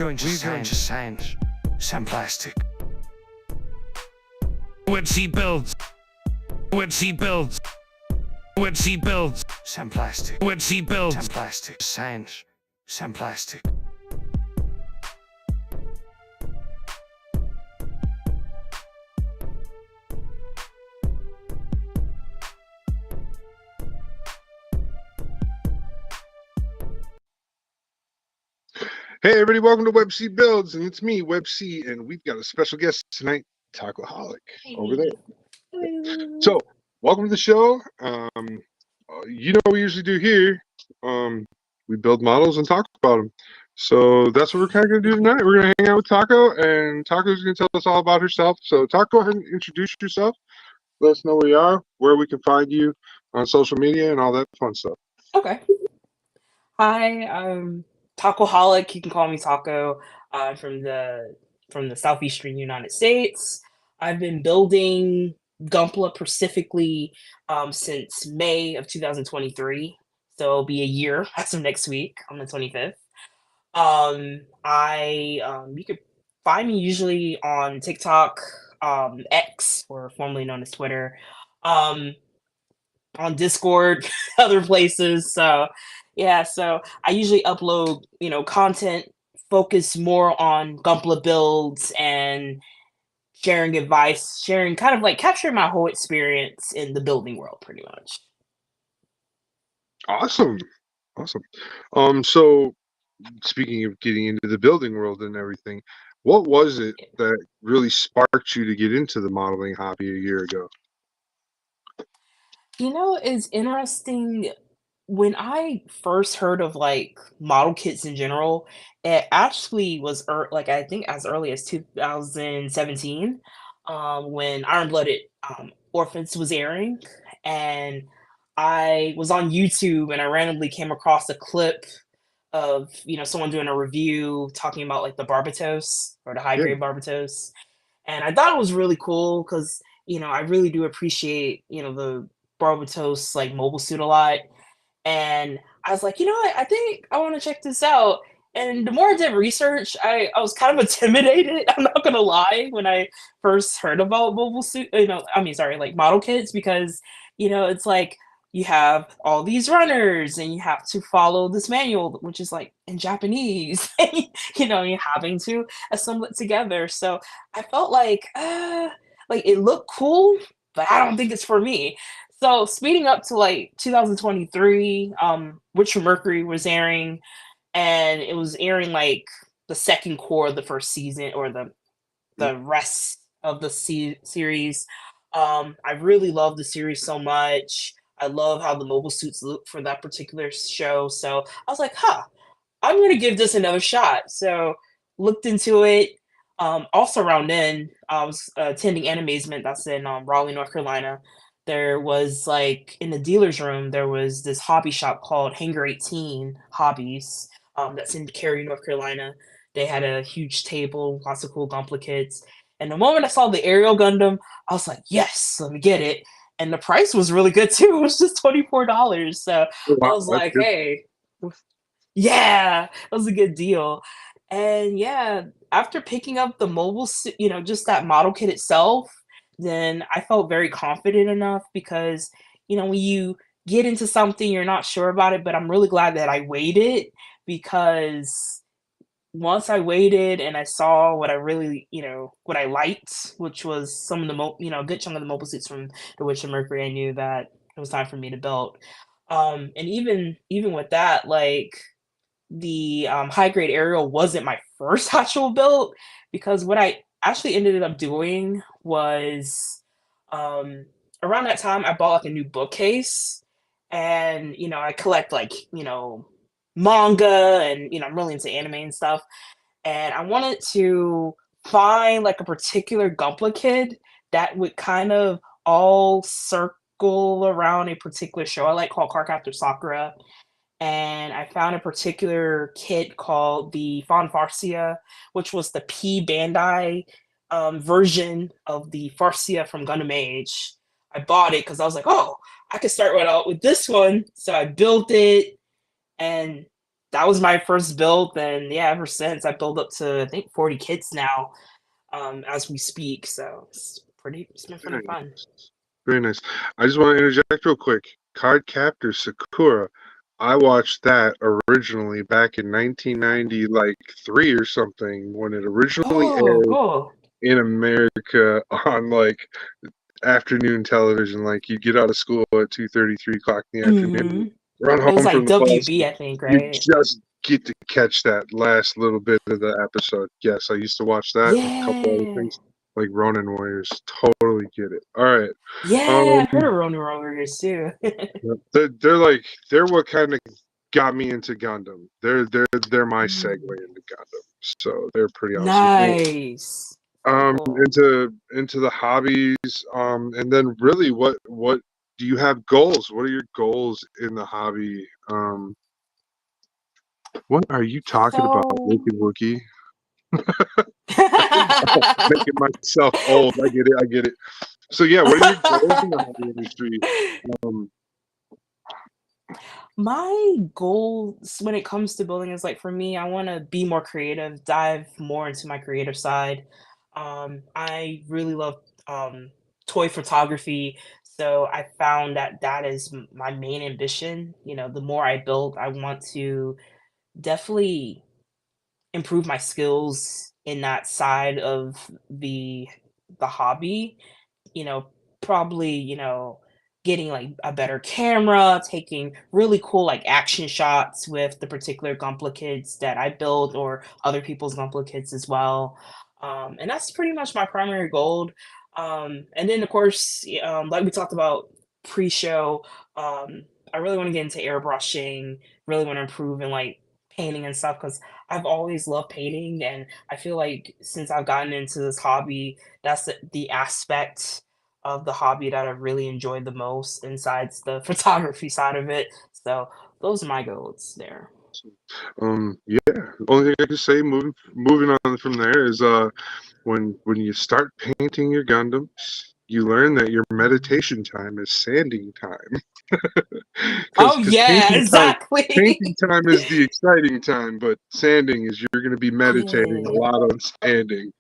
We're going to science. Some plastic. Websy builds. Websy builds. Websy builds. Some plastic. Websy builds. Some plastic. Science. Some plastic. Hey everybody, welcome to Web C Builds, and it's me, Web C, and we've got a special guest tonight, Takoholic, over there. So, welcome to the show. You know what we usually do here. We build models and talk about them. So that's what we're kind of going to do tonight. We're going to hang out with Taco, and Taco's going to tell us all about herself. So, Taco, go ahead and introduce yourself. Let us know where you are, where we can find you on social media, and all that fun stuff. Okay. Hi, I'm Takoholic. You can call me Taco. From the southeastern United States. I've been building Gumpla specifically since May of 2023. So it'll be a year as of next week on the 25th. You could find me usually on TikTok, X, or formerly known as Twitter. Um, on Discord, other places. So yeah, so I usually upload, content focused more on Gumpla builds and sharing advice, sharing kind of like capturing my whole experience in the building world pretty much. Awesome. So speaking of getting into the building world and everything, what was it that really sparked you to get into the modeling hobby a year ago? It's interesting. When I first heard of like model kits in general, it actually was like I think as early as 2017, when Iron Blooded Orphans was airing, and I was on YouTube and I randomly came across a clip of someone doing a review talking about like the Barbatos or the high Yeah. grade Barbatos, and I thought it was really cool because I really do appreciate the Barbatos like mobile suit a lot, and I was like, you know what? I think I want to check this out. And the more I did research, I was kind of intimidated. I'm not gonna lie when I first heard about mobile suit, like model kits, because it's like you have all these runners and you have to follow this manual, which is like in Japanese. You're having to assemble it together. So I felt like it looked cool, but I don't think it's for me. So speeding up to like 2023, Witcher Mercury was airing, and it was airing like the second core of the first season or the rest of the series. I really love the series so much. I love how the mobile suits look for that particular show. So I was like, I'm gonna give this another shot. So looked into it. Also around then, I was attending Animazement that's in Raleigh, North Carolina. There was like in the dealer's room, there was this hobby shop called Hangar 18 Hobbies, that's in Cary, North Carolina. They had a huge table, lots of cool Gunpla kits. And the moment I saw the Aerial Gundam, I was like, yes, let me get it. And the price was really good too. It was just $24. So Oh, I wow, was that's like, good. hey, yeah, it was a good deal. And yeah, after picking up the mobile, just that model kit itself, then I felt very confident enough because, when you get into something, you're not sure about it, but I'm really glad that I waited because once I waited and I saw what I really, what I liked, which was some of the, a good chunk of the mobile suits from The Witcher Mercury, I knew that it was time for me to build. And even with that, like the high grade aerial wasn't my first actual build because what I actually ended up doing was around that time I bought like a new bookcase, and I collect like manga, and I'm really into anime and stuff, and I wanted to find like a particular Gunpla kid that would kind of all circle around a particular show I like called Cardcaptor Sakura, and I found a particular kit called the Fanfarsia, which was the P Bandai version of the Farsia from Gundam Age. I bought it because I was like, oh, I could start right out with this one. So I built it, and that was my first build, and yeah, ever since I built up to I think 40 kits now, as we speak. So it's been pretty Very fun. nice. Very nice. I just want to interject real quick. Card Captor Sakura. I watched that originally back in 1990, like three or something, when it originally Oh, aired cool. in America on like afternoon television. Like you get out of school at 2:30, 3 o'clock in the afternoon, Hmm. run It was home from like the bus. WB, I think, You right? just get to catch that last little bit of the episode. Yes, I used to watch that and a couple other Yeah. things like Ronin Warriors. Totally get it. All right. Yeah, I've heard of Ronin Warriors too. They're what kind of got me into Gundam. They're my segue Mm. into Gundam. So they're pretty awesome. Nice. Very cool. Into the hobbies, and then really what do you have goals? What are your goals in the hobby? What are you talking about, So Wookie Wookie? Making myself old. I get it. I get it. So yeah, what are your goals in the hobby industry? Um, my goals when it comes to building is like for me, I want to be more creative, dive more into my creative side. I really love um, toy photography, so I found that that is my main ambition. You know, the more I build, I want to definitely improve my skills in that side of the hobby, you know, probably, getting like a better camera, taking really cool like action shots with the particular Gunpla kits that I build or other people's Gunpla kits as well. And that's pretty much my primary goal. And then of course, like we talked about pre-show, I really want to get into airbrushing, really want to improve in like painting and stuff because I've always loved painting, and I feel like since I've gotten into this hobby, that's the aspect of the hobby that I've really enjoyed the most besides the photography side of it. So those are my goals there. yeah. The only thing I can say, moving on from there, is when you start painting your Gundams, you learn that your meditation time is sanding time. Oh Because yeah, painting exactly. time is the exciting time, but sanding is you're going to be meditating a Yeah, lot on sanding.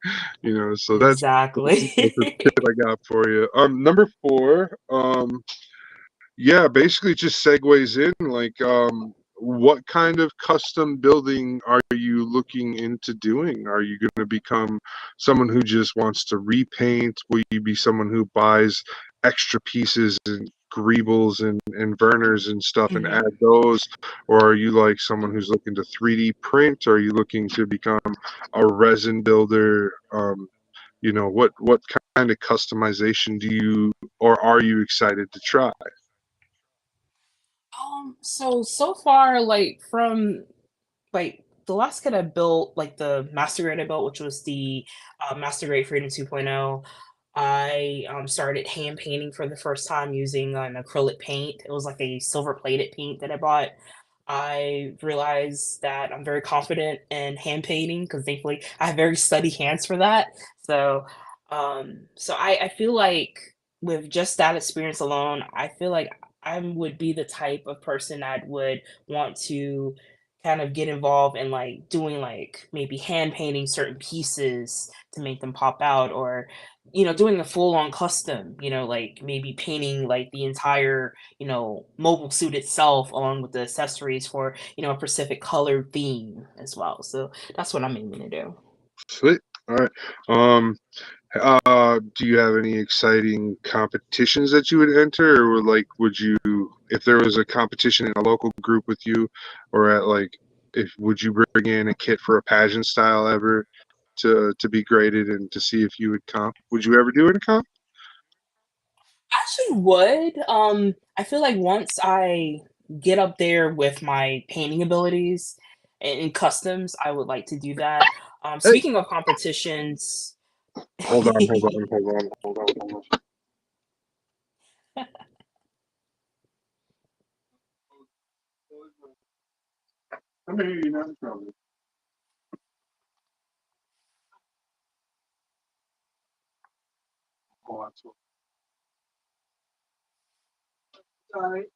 So that's a exactly. tip I got for you. Number four. Yeah, basically just segues in like what kind of custom building are you looking into doing? Are you going to become someone who just wants to repaint? Will you be someone who buys extra pieces and greebles and burners and stuff and add Mhm. those? Or are you like someone who's looking to 3D print? Are you looking to become a resin builder? What kind of customization do you or are you excited to try? So far, like from like the last kit I built, like the master grade I built, which was the master grade Freedom 2.0. I started hand painting for the first time using an acrylic paint. It was like a silver plated paint that I bought. I realized that I'm very confident in hand painting because thankfully I have very steady hands for that. So, so I feel like with just that experience alone, I feel like I would be the type of person that would want to kind of get involved in like doing like maybe hand painting certain pieces to make them pop out or doing a full on custom, like maybe painting like the entire, mobile suit itself along with the accessories for, a specific color theme as well. So that's what I'm aiming to do. Sweet. All right. Do you have any exciting competitions that you would enter, or like, would you, if there was a competition in a local group with you, or at like, if would you bring in a kit for a pageant style ever to be graded and to see if you would comp? Would you ever do it in comp? Actually would. I feel like once I get up there with my painting abilities in customs, I would like to do that. Hey, Speaking of competitions, hold on, hold on, hold on, hold on, hold on. I'm hear you not trouble. Oh, that's sorry.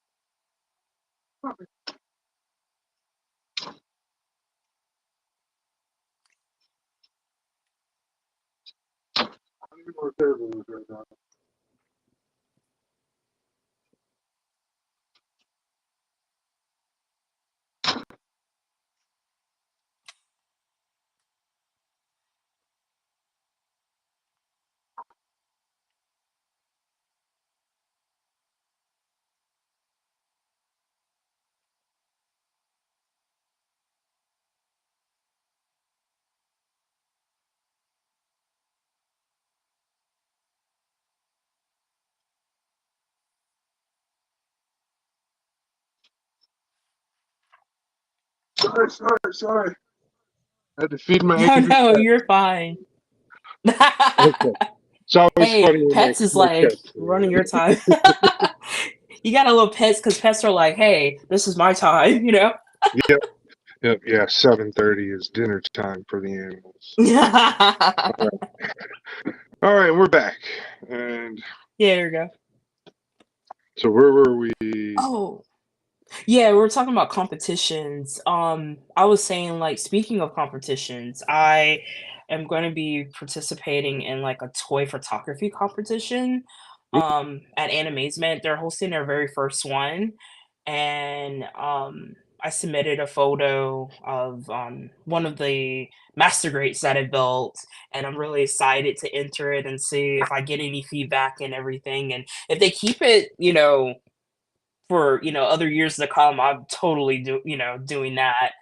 Sorry. I had to feed my No, angry no, cat. you're fine. Okay. It's always Hey, funny when pets is my like cats. running your time. You gotta love pets because pets are like, hey, this is my time, you know? Yep. Yep. Yeah. 7:30 is dinner time for the animals. All right, we're back. And Yeah, there we go. so where were we? Oh, yeah, we were talking about competitions. I was saying, like, speaking of competitions, I am going to be participating in like a toy photography competition at Animazement. They're hosting their very first one, and I submitted a photo of one of the master grades that I built, and I'm really excited to enter it and see if I get any feedback and everything. And if they keep it, for, other years to come, I'm totally doing that.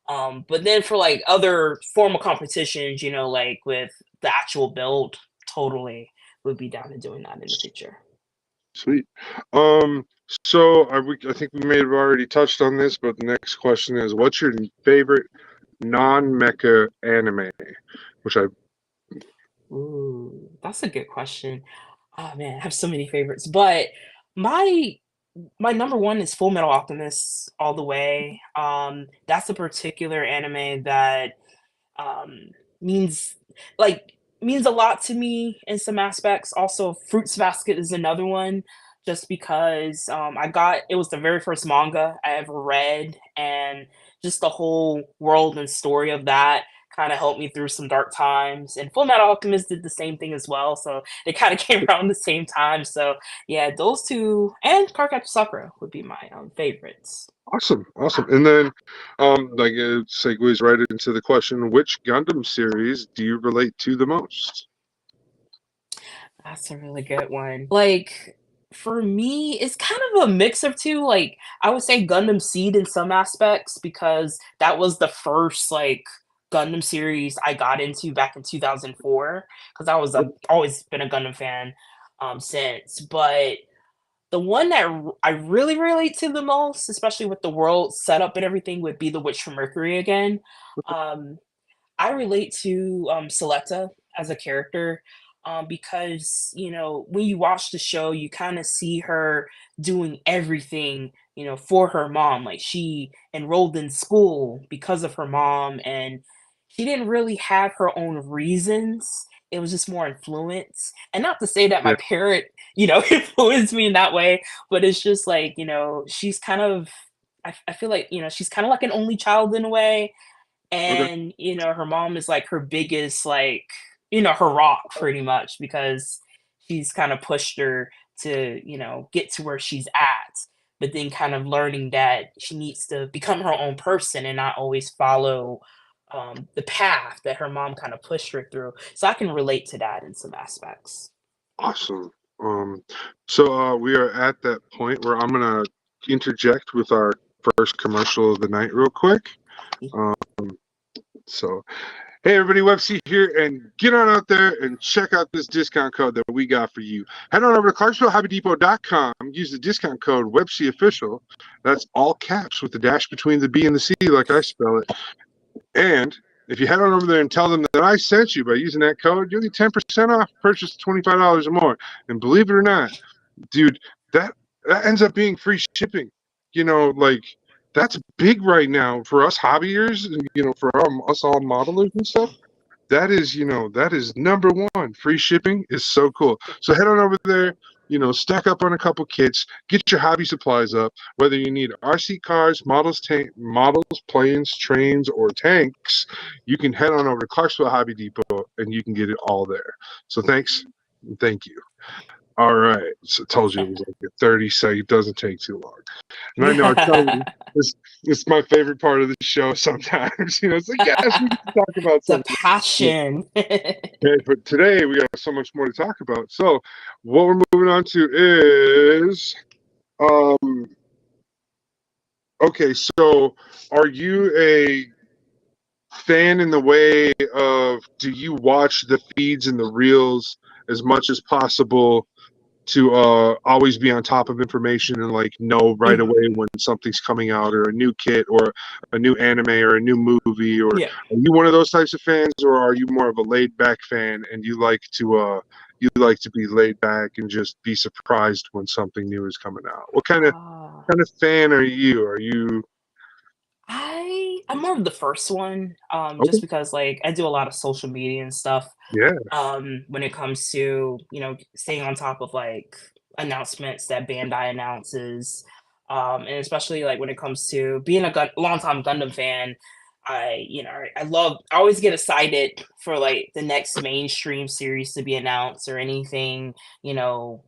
But then for like other formal competitions, like with the actual build, totally would be down to doing that in the future. Sweet. So I think we may have already touched on this, but the next question is, what's your favorite non-mecha anime? Which I Ooh, that's a good question. Oh man, I have so many favorites, but my my number one is Full Metal Alchemist all the way. That's a particular anime that um, means means a lot to me in some aspects. Also, Fruits Basket is another one, just because I got it was the very first manga I ever read, and just the whole world and story of that kind of helped me through some dark times. And Full Metal Alchemist did the same thing as well, so they kind of came around the same time. So yeah, those two and Cardcaptor Sakura would be my favorites. awesome. And then, like it segues right into the question: which Gundam series do you relate to the most? That's a really good one. Like, for me, it's kind of a mix of 2, like, I would say Gundam Seed in some aspects because that was the first, like, Gundam series I got into back in 2004 because I was always been a Gundam fan, since, but the one that I really relate to the most, especially with the world setup and everything, would be The Witch from Mercury again. Um, I relate to Selecta as a character because when you watch the show, you kind of see her doing everything for her mom. Like she enrolled in school because of her mom, and she didn't really have her own reasons. It was just more influence, and not to say that my Yeah. parent, influenced me in that way, but it's just like she's kind of. I feel like she's kind of like an only child in a way, Okay. and her mom is like her biggest like her rock pretty much because she's kind of pushed her to get to where she's at, but then kind of learning that she needs to become her own person and not always follow the path that her mom kind of pushed her through. So I can relate to that in some aspects. Awesome. So we are at that point where I'm gonna interject with our first commercial of the night real quick. Um, so hey everybody, WebC here, and get on out there and check out this discount code that we got for you. Head on over to ClarksvilleHobbyDepot.com. Use the discount code WebCOfficial. That's all caps with the dash between the B and the C, like I spell it. And if you head on over there and tell them that I sent you by using that code, you'll get 10% off purchase $25 or more. And believe it or not, dude, that ends up being free shipping. Like that's big right now for us hobbyers, and for us all modelers and stuff. That is number one. Free shipping is so cool. So head on over there, stack up on a couple kits, get your hobby supplies up. Whether you need RC cars, models, planes, trains, or tanks, you can head on over to Clarksville Hobby Depot and you can get it all there. So thanks, and thank you. All right, so I told you it was like a 30 second. It doesn't take too long. And I know it's my favorite part of the show sometimes. It's like, yes, we can talk about The something. passion. Okay, but today we got so much more to talk about. So what we're moving on to is, okay, so are you a fan in the way of, do you watch the feeds and the reels as much as possible to always be on top of information and like know right away when something's coming out, or a new kit, or a new anime, or a new movie, or Yeah. are you one of those types of fans, or are you more of a laid back fan and you like to be laid back and just be surprised when something new is coming out? What kind of fan are you? Are you I'm more of the first one, okay? just because like I do a lot of social media and stuff. Yeah. When it comes to staying on top of like announcements that Bandai announces, and especially like when it comes to being a longtime Gundam fan, I always get excited for like the next mainstream series to be announced or anything you know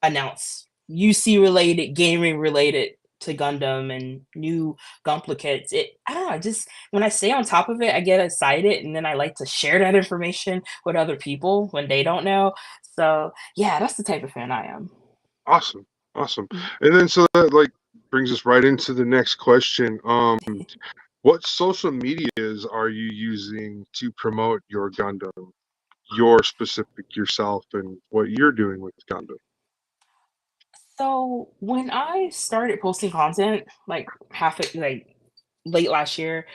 announce UC related, gaming related to Gundam and new Gumplicates. I don't know, just when I stay on top of it, I get excited and then I like to share that information with other people when they don't know. So yeah, that's the type of fan I am. Awesome. Awesome. Mhm. And then so that like brings us right into the next question. What social medias are you using to promote your Gundam, your specific yourself, and what you're doing with Gundam? So when I started posting content, like late last year,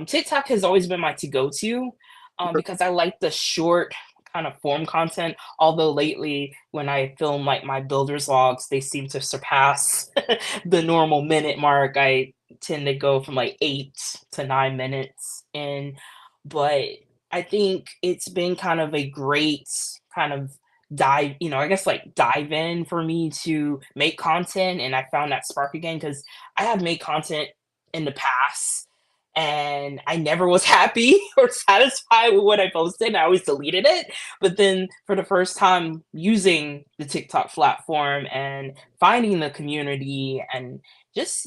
TikTok has always been my to go to, Okay. because I like the short kind of form content. Although lately, when I film like my builders logs, they seem to surpass the normal minute mark. I tend to go from like 8 to 9 minutes in, but I think it's been kind of a great kind of I guess like dive in for me to make content. And I found that spark again because I have made content in the past and I never was happy or satisfied with what I posted. I always deleted it. But then for the first time using the TikTok platform and finding the community and just,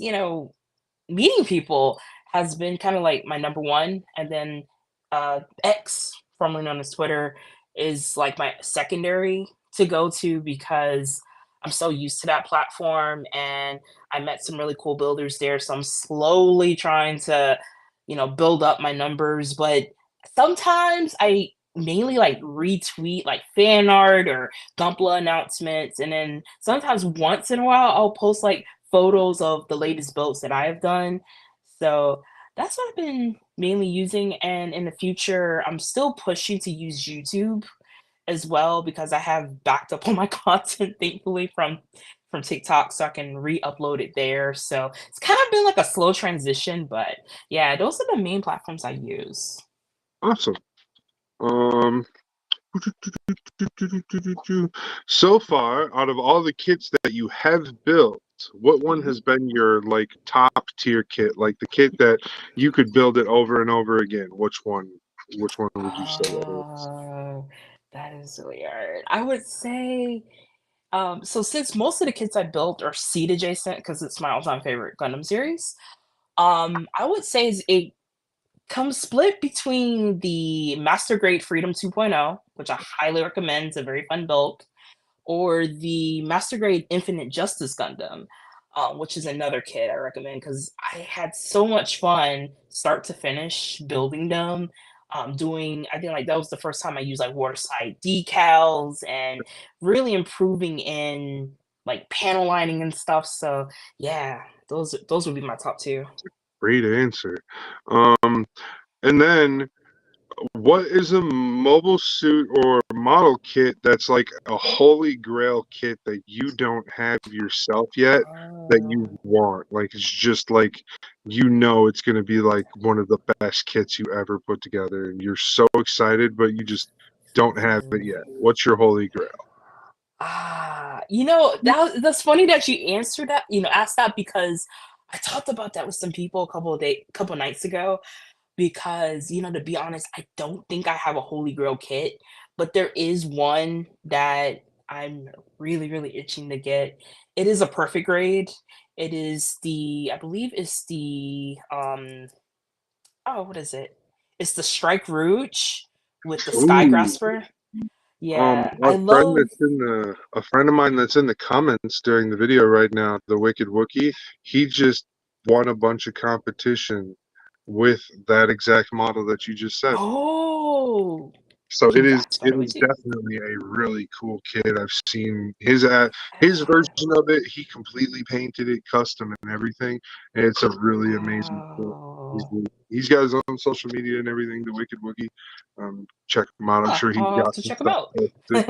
meeting people has been kind of like my number one. And then X, formerly known as Twitter, is like my secondary to go to because I'm so used to that platform and I met some really cool builders there. So I'm slowly trying to, build up my numbers. But sometimes I mainly like retweet like fan art or Gumpla announcements. And then sometimes once in a while I'll post like photos of the latest builds that I have done. So that's what I've been mainly using. And in the future, I'm still pushing to use YouTube as well because I have backed up all my content, thankfully, from TikTok, so I can re-upload it there. So it's kind of been like a slow transition, but yeah, those are the main platforms I use. Awesome. Um, so far, out of all the kits that you have built, what one Mhm. has been your like top tier kit, like the kit that you could build it over and over again? Which one? Which one would you say that is? Oh, that is really hard. I would say, so since most of the kits I built are Seed adjacent, because it's my all-time favorite Gundam series, I would say it comes split between the Master Grade Freedom 2.0, which I highly recommend. It's a very fun build, or the Master Grade Infinite Justice Gundam, which is another kit I recommend because I had so much fun start to finish building them. I think like that was the first time I used like watertight decals and really improving in like panel lining and stuff. So yeah, those would be my top two. Great answer. And then what is a mobile suit or model kit that's like a holy grail kit that you don't have yourself yet that you Oh. want? Like it's just like it's going to be like one of the best kits you ever put together and you're so excited but you just don't have it yet. What's your holy grail? That's funny that you answered that, asked that because I talked about that with some people couple nights ago because, to be honest, I don't think I have a holy grail kit, but there is one that I'm really, really itching to get. It is a perfect grade. It is I believe it's oh, what is it? It's the Strike Rouge with the Sky Ooh. Grasper. Yeah, A I friend love. that's in the a friend of mine that's in the comments during the video right now, the Wicked Wookie, he just won a bunch of competition with that exact model that you just said. Oh, So congrats, by it the way, is too. definitely a really cool kit. I've seen his Yeah. version of it. He completely painted it custom and everything. And it's a really amazing kit. Wow. He's got his own social media and everything, the Wicked Wookie. Check him out. I'm Huh, sure he's I'll have got to some check 'em stuff out. posted.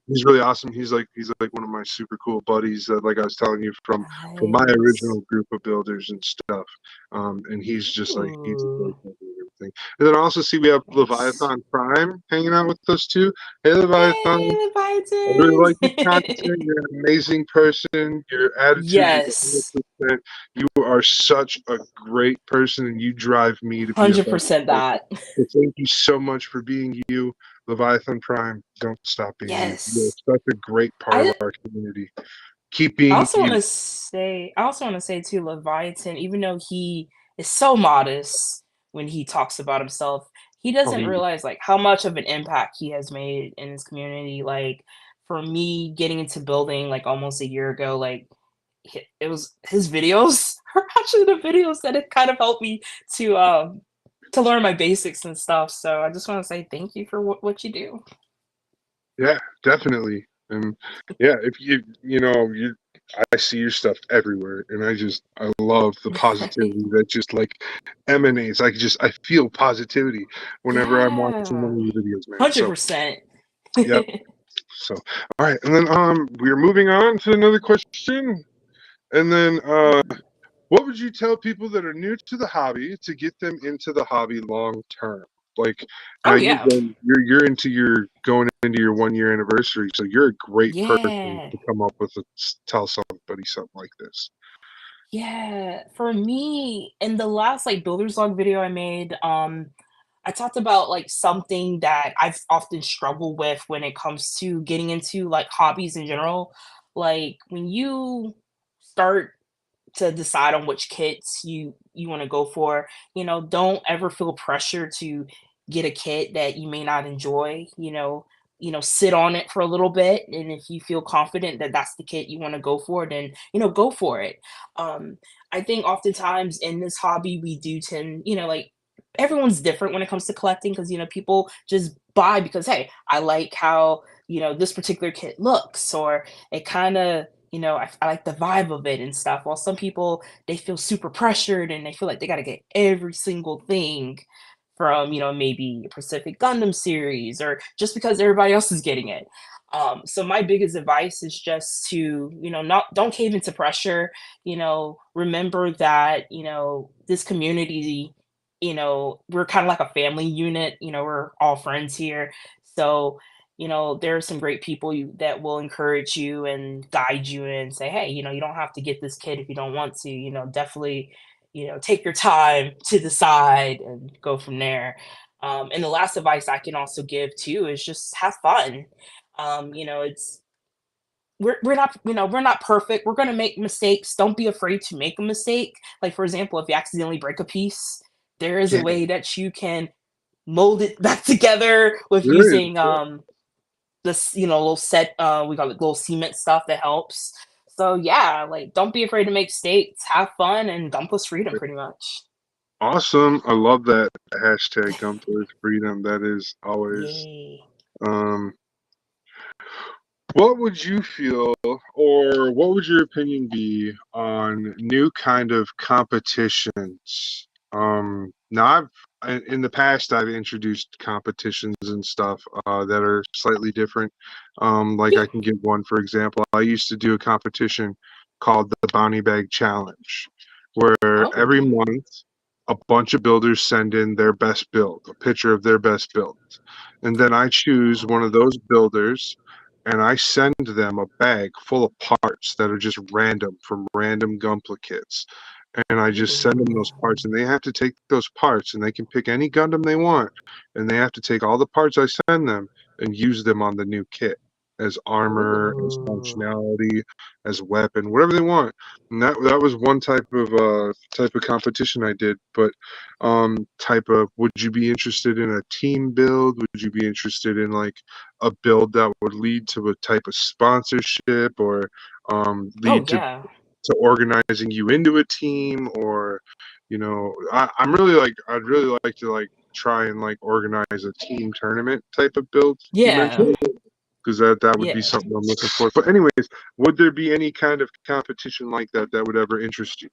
He's really awesome. He's like one of my super cool buddies that, like I was telling you, from my Nice. original group of builders and stuff. And he's just like he's a great Ooh, buddy and everything. And then I also see we have nice. Leviathan Prime hanging out with us too. Hey Leviathan, Yay, I really like your Leviathan! content. You're an amazing person. Your attitude is Yes, 100%. You are such a great person, and you drive me to be a better 100% person. that. So thank you so much for being you, Leviathan Prime. Don't stop being you. You're Yes. such a great part of I our community. Keep being you. I also wanna say too, Leviathan, even though he is so modest when he talks about himself, he Oh, doesn't realize, like, how much of an impact he has made in his community. Like, for me getting into building, like, almost a year ago, like, it was his videos are actually the videos that have kind of helped me to learn my basics and stuff, so I just wanna say thank you for what you do. yeah, definitely. And yeah, if I see your stuff everywhere, and I love the positivity that just like emanates. I feel positivity whenever I'm watching one Yeah, of your videos, man. So 100%. yeah. So all right, and then we're moving on to another question, and then what would you tell people that are new to the hobby to get them into the hobby long term? Like now Oh, yeah. you're going into your 1 year anniversary, so you're a great person Yeah. to come up with tell somebody something like this. Yeah. For me, in the last, like, builder's log video I made, I talked about, like, something that I've often struggled with when it comes to getting into, like, hobbies in general. Like, when you start to decide on which kits you want to go for. Don't ever feel pressure to get a kit that you may not enjoy. Sit on it for a little bit, and if you feel confident that that's the kit you want to go for, then go for it. Um, I think oftentimes in this hobby we do tend, like everyone's different when it comes to collecting because people just buy because hey, I like how this particular kit looks, or it kind of I like the vibe of it and stuff. While some people they feel super pressured and they feel like they got to get every single thing from maybe a Pacific Gundam series or just because everybody else is getting it. So my biggest advice is just to not don't cave into pressure. Remember that this community. We're kind of like a family unit. We're all friends here. So there are some great people that will encourage you and guide you and say, hey, you don't have to get this kid if you don't want to. Definitely, take your time to decide and go from there. And the last advice I can also give too is just have fun. It's we're not perfect. We're gonna make mistakes. Don't be afraid to make a mistake. Like for example, if you accidentally break a piece, there is a Yeah, way that you can mold it back together with there is. using this little set we call it little cement stuff that helps. So yeah, like don't be afraid to make mistakes, have fun, and dumpless freedom pretty much. Awesome. I love that hashtag Gumpler's Freedom. That is always Yay. um what would you feel, or what would your opinion be on new kind of competitions? Now in the past I've introduced competitions and stuff that are slightly different. Like Yeah. I can give one for example. I used to do a competition called the Bounty Bag Challenge, where every Oh. month a bunch of builders send in their best build, a picture of their best build, and then I choose one of those builders and I send them a bag full of parts that are just random from random Gunpla kits. And I just send them those parts, and they have to take those parts, and they can pick any Gundam they want, and they have to take all the parts I send them and use them on the new kit as armor, as Ooh. functionality, as weapon, whatever they want. And that was one type of competition I did. But type of, would you be interested in a team build? Would you be interested in like a build that would lead to a type of sponsorship, or Oh lead yeah. to organizing you into a team? Or I'm really like, I'd really like to like try and like organize a team tournament type of build Yeah. eventually, because that would be Yeah. something I'm looking for. But anyways, would there be any kind of competition like that would ever interest you?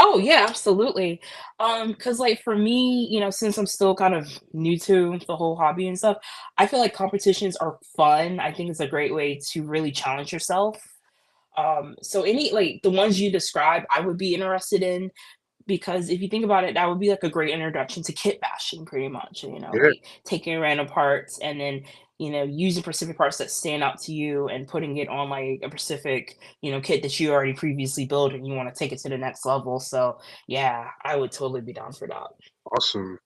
Oh yeah, absolutely. Because like for me, since I'm still kind of new to the whole hobby and stuff, I feel like competitions are fun. I think it's a great way to really challenge yourself. So any like the ones you described, I would be interested in because if you think about it, that would be like a great introduction to kit bashing, pretty much. Yeah, Like taking random parts and then using specific parts that stand out to you and putting it on like a specific kit that you already previously built and you want to take it to the next level. So yeah, I would totally be down for that. awesome.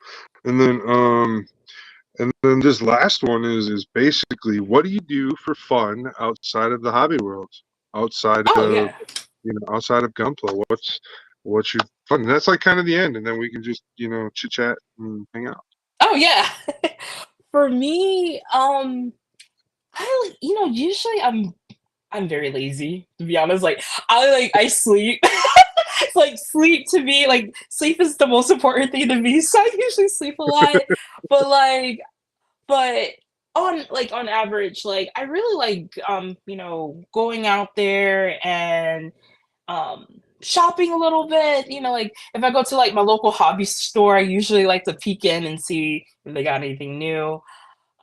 And then this last one is basically, what do you do for fun outside of the hobby world? Outside Oh of yeah. outside of Gunpla, what's your fun? And that's like kind of the end, and then we can just chit chat and hang out. Oh yeah. For me, usually I'm very lazy, to be honest. Like I sleep. Like sleep to me, like sleep is the most important thing to me. So I usually sleep a lot. But but on average, like I really like going out there and um shopping a little bit. Like if I go to like my local hobby store, I usually like to peek in and see if they got anything new.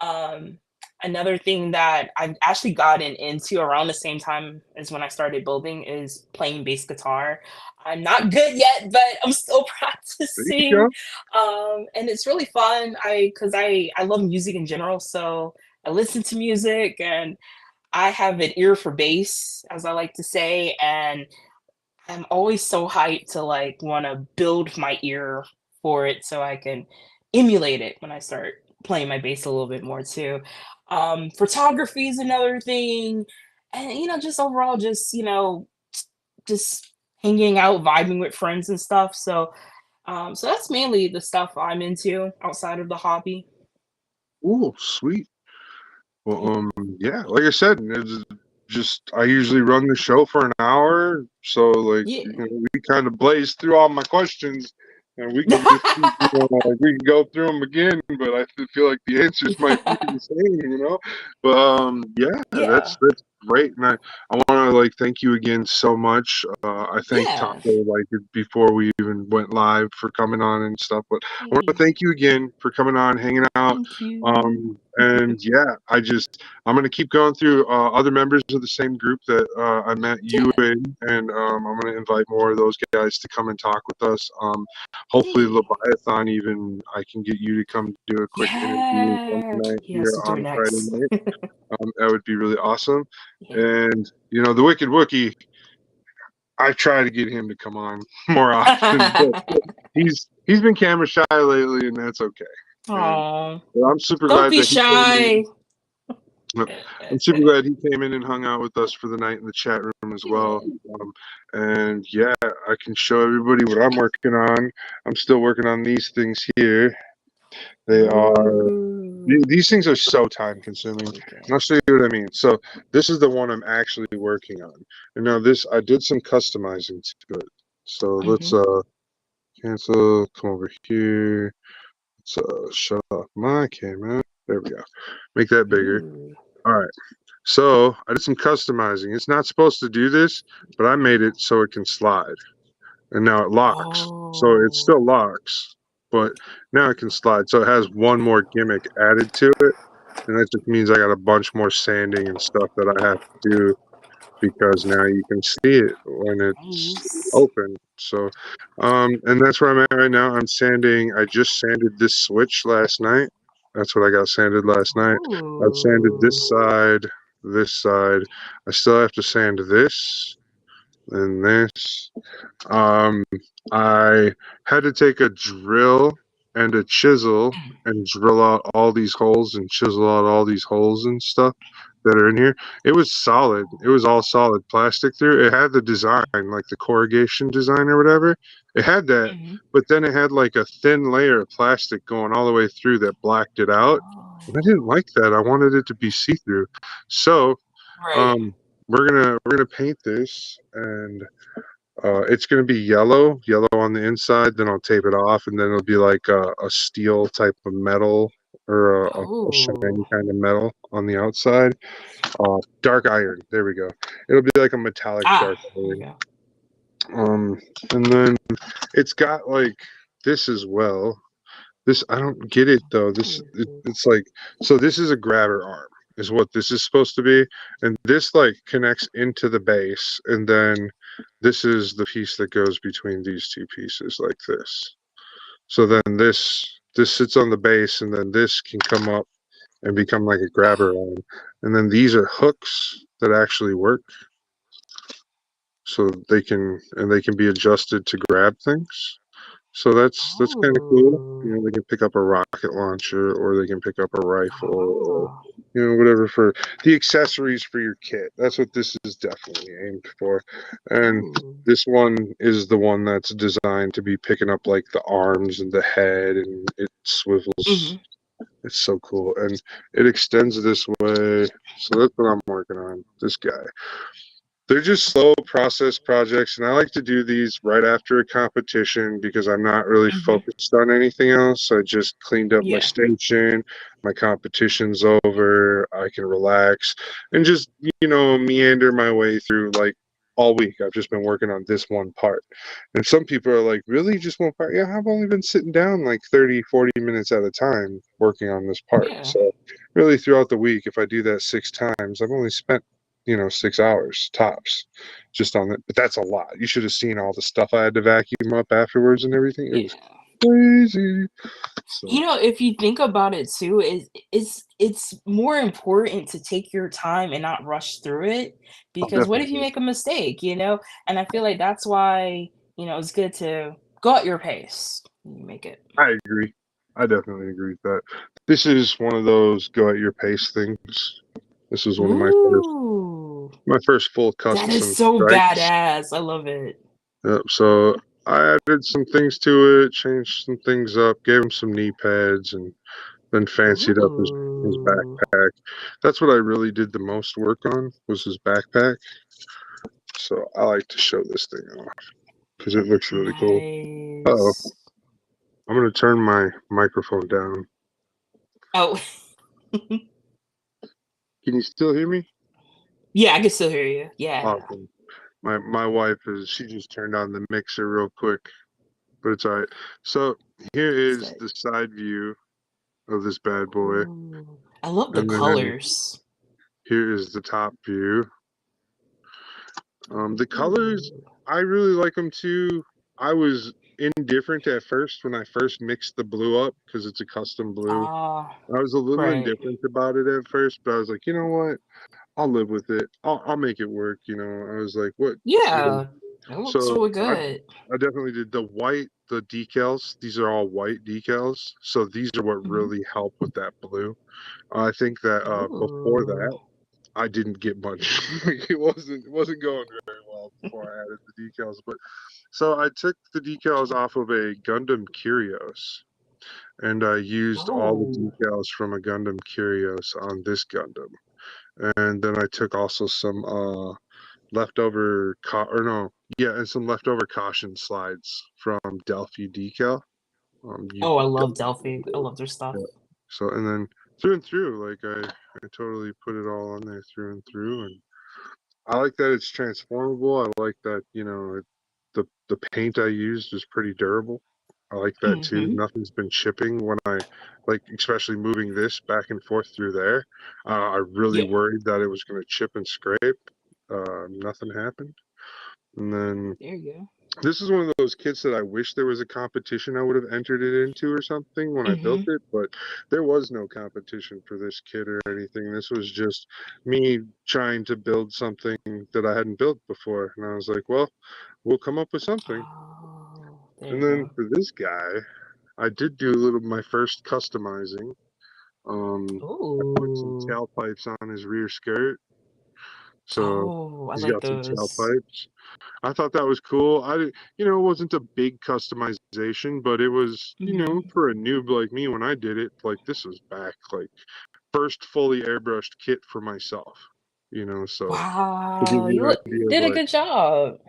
um, Another thing that I've actually gotten into around the same time as when I started building is playing bass guitar. I'm not good yet, but I'm still There you practicing. go. And it's really fun. I love music in general, so I listen to music and I have an ear for bass, as I like to say, and I'm always so hyped to like want to build my ear for it so I can emulate it when I start playing my bass a little bit more too. Photography is another thing, and just overall, just hanging out, vibing with friends and stuff. So that's mainly the stuff I'm into outside of the hobby. Ooh, sweet. Well, yeah, like I said, it's just I usually run the show for an hour, so like Yeah. we kind of blaze through all my questions, and we can just like, we can go through them again, but I feel like the answers might be the same. But yeah, Yeah. that's great, and I want to like thank you again so much. I thanked Yeah. Taco like before we even went live for coming on and stuff, but I want to Hey, thank you again for coming on, hanging out. thank you. And yeah, I'm gonna keep going through other members of the same group that I met you Yeah. in, and I'm gonna invite more of those guys to come and talk with us. Hopefully, Hey. Leviathan, even I can get you to come do a quick interview one Yeah. night He has here to do it on a Friday next. night. That would be really awesome. Yeah. And the Wicked Wookie, I try to get him to come on more often, but he's been camera shy lately, and that's okay. And Oh, well, I'm super don't glad be that he came shy. in. I'm super glad he came in and hung out with us for the night in the chat room as well. Yeah. And yeah, I can show everybody what I'm working on. I'm still working on these things here. They are Ooh. these things are so time consuming. And Okay. I'll show you what I mean. So this is the one I'm actually working on. And now this I did some customizing to it. So let's Mhm. cancel, come over here. Let's shut off my camera. There we go. Make that bigger. Ooh. All right. So I did some customizing. It's not supposed to do this, but I made it so it can slide. And now it locks. So it Oh. still locks, but now it can slide. So it has one more gimmick added to it. And that just means I got a bunch more sanding and stuff that I have to do, because now you can see it when it's Nice. open. So, and that's where I'm at right now. I'm sanding. I just sanded this switch last night. That's what I got sanded last night. I've sanded Ooh. this side. this side. I still have to sand this and this. Um, I had to take a drill and a chisel and drill out all these holes and chisel out all these holes and stuff that are in here. It was solid. It was all solid plastic through. It had the design, like the corrugation design or whatever. It had that, Mm-hmm. but then it had like a thin layer of plastic going all the way through that blacked it out. And I didn't like that. I wanted it to be see-through. So, Right. um, we're gonna paint this, and it's gonna be yellow on the inside. Then I'll tape it off, and then it'll be like a steel type of metal or a Oh. shiny kind of metal on the outside. Dark iron. There we go. It'll be like a metallic Ah. dark There you iron. go. And then it's got like this as well. This I don't get it though. It's like, so this is a grabber arm is what this is supposed to be, and this like connects into the base, and then this is the piece that goes between these two pieces like this. So then this sits on the base, and then this can come up and become like a grabber arm, and then these are hooks that actually work, so they can be adjusted to grab things. So that's kind of cool. You Oh. know, they can pick up a rocket launcher, or they can pick up a rifle, or Oh. whatever for the accessories for your kit. That's what this is definitely aimed for. And Ooh. this one is the one that's designed to be picking up like the arms and the head, and it swivels. Mm-hmm. It's so cool, and it extends this way. So that's what I'm working on. This guy. They're just slow process projects, and I like to do these right after a competition because I'm not really Mm-hmm. focused on anything else. I just cleaned up my Yeah. station, my competition's over, I can relax and just, meander my way through like all week. I've just been working on this one part. And some people are like, really? Just one part? Yeah, I've only been sitting down like 30, 40 minutes at a time working on this part. Yeah. So, really, throughout the week, if I do that 6 times, I've only spent 6 hours tops just on it. But that's a lot. You should have seen all the stuff I had to vacuum up afterwards and everything. It was Yeah. crazy. So If you think about it too, it's more important to take your time and not rush through it, I'll because what if you definitely, make a mistake? And I feel like that's why, it's good to go at your pace when you make it. I agree. I definitely agree with that. This is one of those go at your pace things. This was one of Ooh, my first full that is custom so stripes. badass. I love it. Yep. So I added some things to it, changed some things up, gave him some knee pads, and then fancied up his Ooh, backpack. That's what I really did the most work on was his backpack. So I like to show this thing off because it looks really cool. Oh, nice. I'm gonna turn my microphone down. Oh, Can you still hear me? yeah, I can still hear you. Yeah. Awesome. My wife she just turned on the mixer real quick, but it's all right. So here That's is good. the side view of this bad boy, Ooh, I love the and then colors. here is the top view. The colors, Ooh. I really like them too. I was indifferent at first when I first mixed the blue up because it's a custom blue. Ah, I was a little right. indifferent about it at first, but I was like, you know what? I'll live with it. I'll make it work. I was like, what? Yeah, it looks So really good. I definitely did the decals. These are all white decals. So these are what Mhm. really help with that blue. I think that before Ooh. that, I didn't get much. It wasn't going very well before I added the decals. But so I took the decals off of a Gundam Curios, and I used all the Oh. decals from a Gundam Curios on this Gundam. And then I took also some leftover or no, yeah, and some leftover caution slides from Delphi decal. You Oh, I love guys, Delphi. I love their stuff. yeah. So and then through and through, like I totally put it all on there through and through, and I like that it's transformable. I like that the paint I used is pretty durable. I like that too. Mhm. Nothing's been chipping when I like, especially moving this back and forth through there. I really Yep. worried that it was going to chip and scrape. Nothing happened. And then There you go. This is one of those kits that I wish there was a competition I would have entered it into or something when I built it, but there was no competition for this kit or anything. This was just me trying to build something that I hadn't built before. And I was like, well, we'll come up with something. Oh, there And you then go. for this guy, I did do a little my first customizing. I put some Ooh. tailpipes on his rear skirt. So Oh, I he's like got some those. tailpipes. I thought that was cool. I didn't, it wasn't a big customization, but it was, for a noob like me when I did it, like this was back like first fully airbrushed kit for myself, so to give Wow, you an idea of did a like, good job.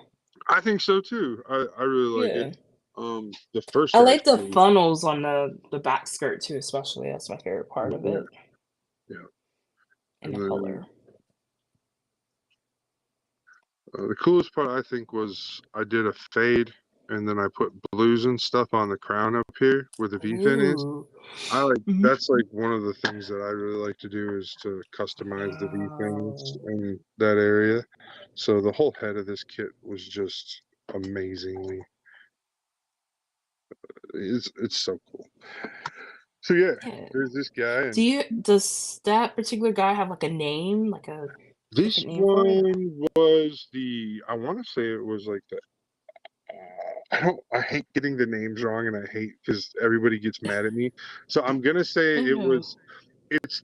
I think so too. I really like it. Yeah. The first I guy, like the funnels on the back skirt too, especially. That's my favorite part of yeah, it. yeah, And and the then color. the coolest part I think was I did a fade, and then I put blues and stuff on the crown up here where the V fin is. Ooh. That's like one of the things that I really like to do is to customize the V fins Wow. in that area. So the whole head of this kit was just amazingly. It's so cool. So yeah, Yeah. there's this guy, and Does that particular guy have like a name, like a this different name for it? one was I want to say it was like the. I hate getting the names wrong, and I hate because everybody gets mad at me. So I'm gonna say Mhm. it's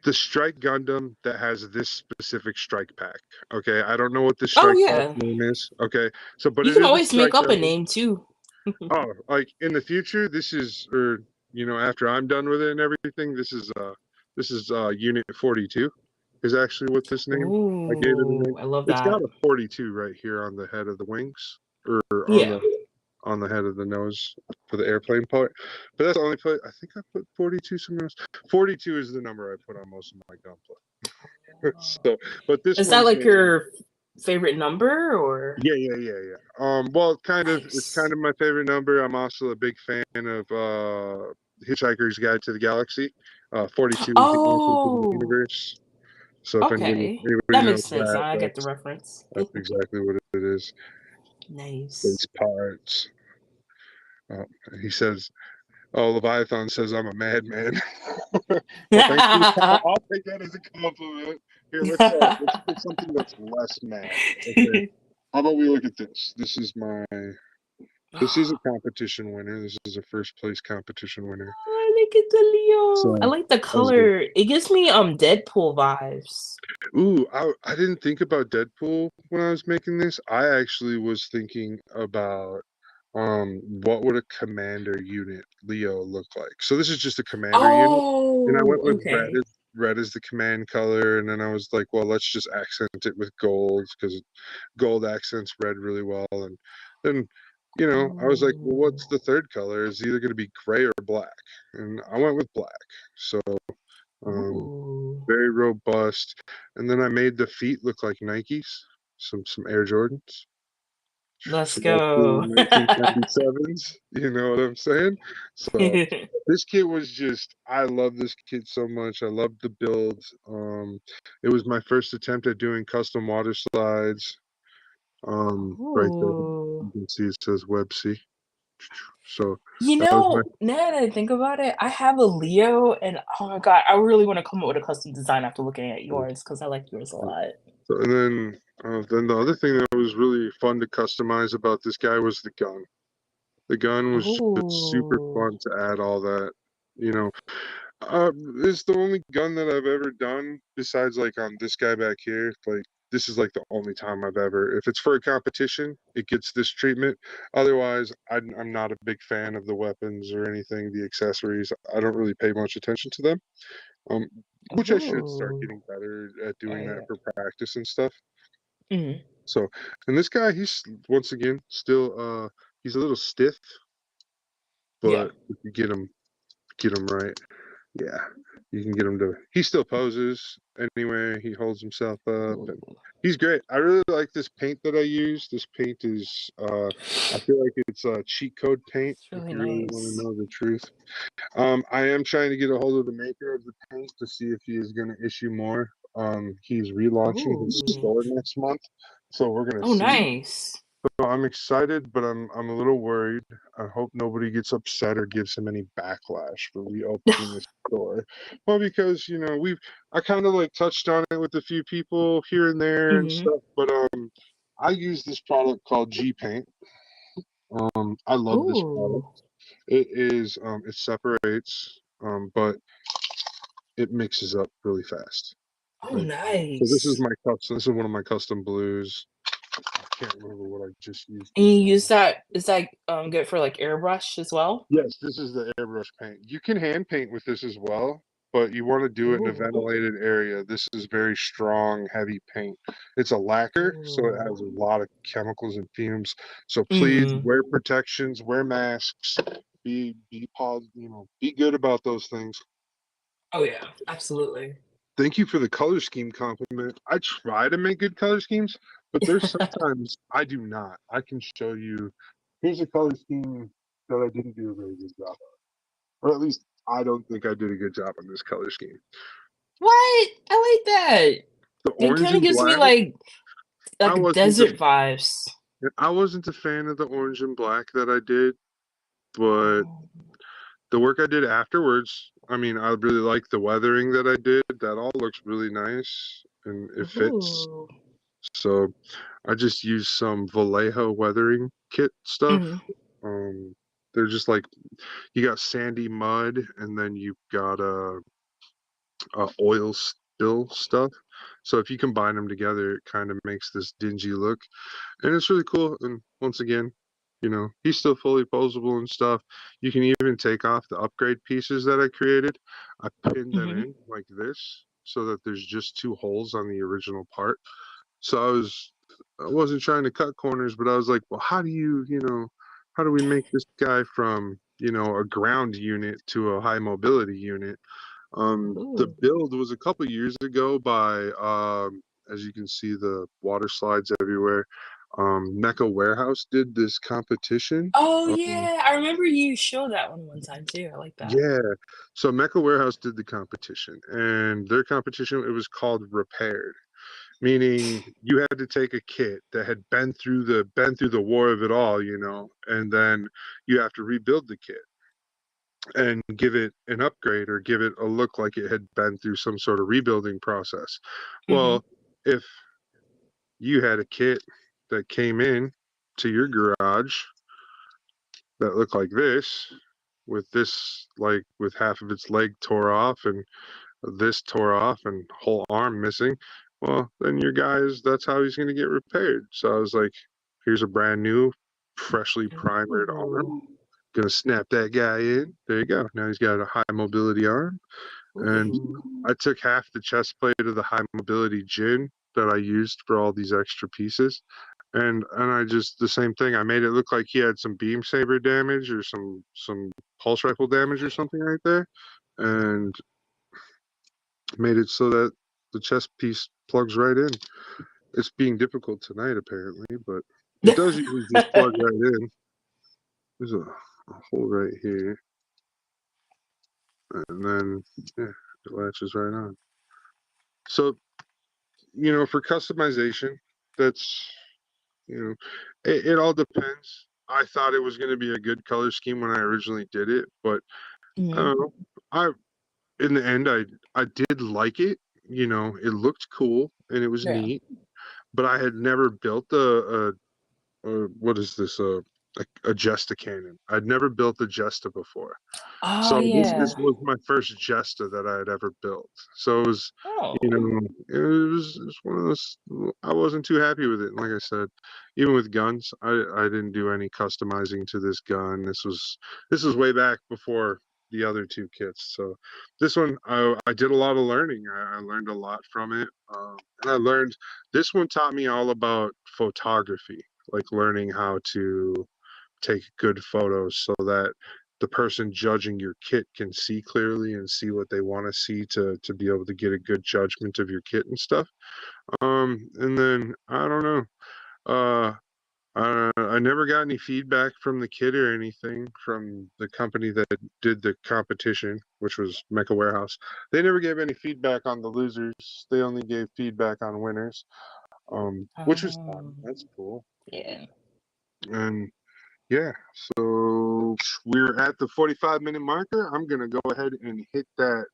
the Strike Gundam that has this specific strike pack. Okay, I don't know what this Oh strike pack yeah. name is. Okay, so but You it can is a always make Strike up a Gundam. name too. Oh, like in the future, this is, or after I'm done with it and everything, this is Unit 42 is actually what this name I gave it the name. Ooh, I love It's got that. a 42 right here on the head of the wings, or Yeah. on the head of the nose for the airplane part. But that's the only place I think I put 42 somewhere else. 42 is the number I put on most of my gunplay. So, but this Is that one's like name. your favorite number or Yeah. Well, kind of. It's kind nice? of my favorite number. I'm also a big fan of Hitchhiker's Guide to the Galaxy. 42 is the answer to the Oh, universe. So if okay. anybody That makes knows sense. that, Now I get the reference. that's exactly what it is. Nice. Space parts. Uh, he says, "Oh, Leviathan says I'm a madman." Well, thanks for the I'll take that as a compliment. Here, let's pick something that's less mad. Okay. How about we look at this? This is a competition winner. This is a first place competition winner. Oh, look at the Leo. I So like the that was good. color. It gives me Deadpool vibes. Ooh, I didn't think about Deadpool when I was making this. I actually was thinking about what would a commander unit Leo look like. So this is just a commander unit, and I Oh, went with okay. red as the command color, and then I was like, well, let's just accent it with gold because gold accents red really well. And then, I was like, well, Oh. what's the third color? It's either going to be gray or black, and I went with black. So um, Ooh. very robust. And then I made the feet look like Nikes, some Air Jordans. Let's Some old school go. 1997s. You know what I'm saying? So this kit was just, I love this kit so much. I love the build. It was my first attempt at doing custom water slides. Right there, Ooh. you can see it says Web C. So that was my. Now that I think about it, I have a Leo, and oh my god, I really want to come up with a custom design after looking at yours because I like yours a lot. So, and then the other thing that was really fun to customize about this guy was the gun. The gun was just super Oh, fun to add all that. You know, it's the only gun that I've ever done besides like on this guy back here. Like this is like the only time I've ever. If it's for a competition, it gets this treatment. Otherwise, I'm not a big fan of the weapons or anything, the accessories. I don't really pay much attention to them. Um, which I should start oh, getting better at doing that yeah. for practice and stuff. Mhm. So, and this guy, he's once again still he's a little stiff, Yeah. but if you get him right, yeah, you can get him to. He still poses anyway. He holds himself up, and Ooh, he's great. I really like this paint that I use. This paint is, I feel like it's a cheat code paint. it's If really you really want to nice. know the truth, I am trying to get a hold of the maker of the paint to see if he is going to issue more. He's relaunching his Ooh. store next month, so we're gonna Oh, see. nice. So I'm excited, but I'm a little worried. I hope nobody gets upset or gives him any backlash for reopening this store. Well, because I kind of like touched on it with a few people here and there and Mhm. stuff, but I use this product called G Paint. I love this product. Ooh. It is it separates, but it mixes up really fast. Oh, Right. So this is nice. my custom. This is one of my custom blues. I can't remember what I just used And you this on. use that is that, good for, like, airbrush as well? Yes, this is the airbrush paint. You can hand paint with this as well, but you want to do it in a Ooh. ventilated area. This is very strong, heavy paint. It's a lacquer, so it Ooh. has a lot of chemicals and fumes. So please Mhm. wear protections, wear masks, be good about those things. Oh, yeah, absolutely. Thank you for the color scheme compliment. I try to make good color schemes, but there's sometimes I do not. I can show you. Here's a color scheme that I didn't do a very good job, or at least I don't think I did a good job on this color scheme. What? I like that. The It orange kinda and gives me, black. I like, wasn't a desert vibes. I wasn't a fan of the orange and black that I did, but Oh. the work I did afterwards, I mean, I really like the weathering that I did. That all looks really nice and it fits. Ooh. So I just used some Vallejo weathering kit stuff. Mhm. Um, they're just like you got sandy mud, and then you've got oil spill stuff. So if you combine them together, it kind of makes this dingy look, and it's really cool. And once again, he's still fully posable and stuff. You can even take off the upgrade pieces that I created. I pinned them Mhm. in like this so that there's just two holes on the original part. So I wasn't trying to cut corners, but I was like, well, how do we make this guy from, a ground unit to a high mobility unit? The Ooh. build was a couple years ago by, as you can see, the water slides everywhere. Mecha Warehouse did this competition. Oh, Um, yeah, I remember you showed that one time too, I like that. yeah, so Mecha Warehouse did the competition, and their competition, it was called Repaired, meaning you had to take a kit that had been through the war of it all, and then you have to rebuild the kit and give it an upgrade or give it a look like it had been through some sort of rebuilding process. Mhm. Well, if you had a kit that came in to your garage that looked like this, like with half of its leg tore off and this tore off and whole arm missing, well, then your guy's that's how he's going to get repaired. So I was like, here's a brand new, freshly primered Ooh. arm. Gonna snap that guy in. There you go. Now he's got a high mobility arm. And Ooh. I took half the chest plate of the high mobility gin that I used for all these extra pieces. And I just the same thing. I made it look like he had some beam saber damage or some pulse rifle damage or something right there. And made it so that the chest piece plugs right in. It's being difficult tonight, apparently, but it does usually just plug right in. There's a hole right here, and then yeah, it latches right on. So for customization, that's it all depends. I thought it was going to be a good color scheme when I originally did it, but I Mhm. don't know. I in the end, I did like it. It looked cool and it was Yeah. neat, but I had never built what is this? A Jesta cannon. I'd never built a Jesta before, Oh, so this yeah. was my first Jesta that I had ever built. So it was, Oh. it was one of those. I wasn't too happy with it. Like I said, even with guns, I didn't do any customizing to this gun. This was way back before the other two kits. So this one, I did a lot of learning. I learned a lot from it, and I learned this one taught me all about photography, like learning how to take good photos so that the person judging your kit can see clearly and see what they want to see to be able to get a good judgment of your kit and stuff. And then I don't know. Uh, I never got any feedback from the kit or anything from the company that did the competition, which was Mecha Warehouse. They never gave any feedback on the losers. They only gave feedback on winners, which was fun. Oh, That's cool. yeah. And yeah, so we're at the 45-minute marker. I'm gonna go ahead and hit that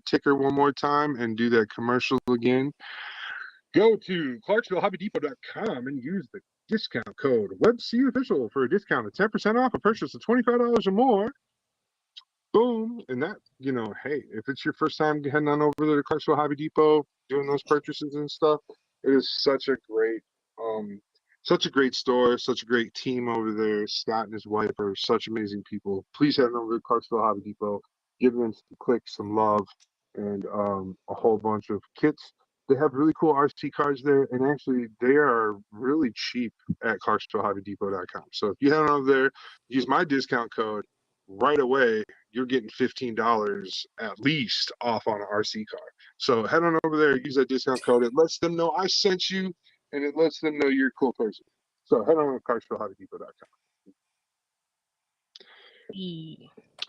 ticker one more time and do that commercial again. Go to ClarksvilleHobbyDepot.com and use the discount code WebCOfficial for a discount of 10% off a purchase of $25 or more. Boom. And that, hey, if it's your first time heading on over to the Clarksville Hobby Depot, doing those purchases and stuff, it is such a great store, such a great team over there. Scott and his wife are such amazing people. Please head on over to Clarksville Hobby Depot, give them some clicks, some love, and a whole bunch of kits. They have really cool RC cards there, and actually, they are really cheap at ClarksvilleHobbyDepot.com. So if you head on over there, use my discount code right away, you're getting $15 at least off on an RC car. So head on over there, use that discount code. It lets them know I sent you, and it lets them know you're a cool person. So head on to ClarksvilleHobbyDepot.com.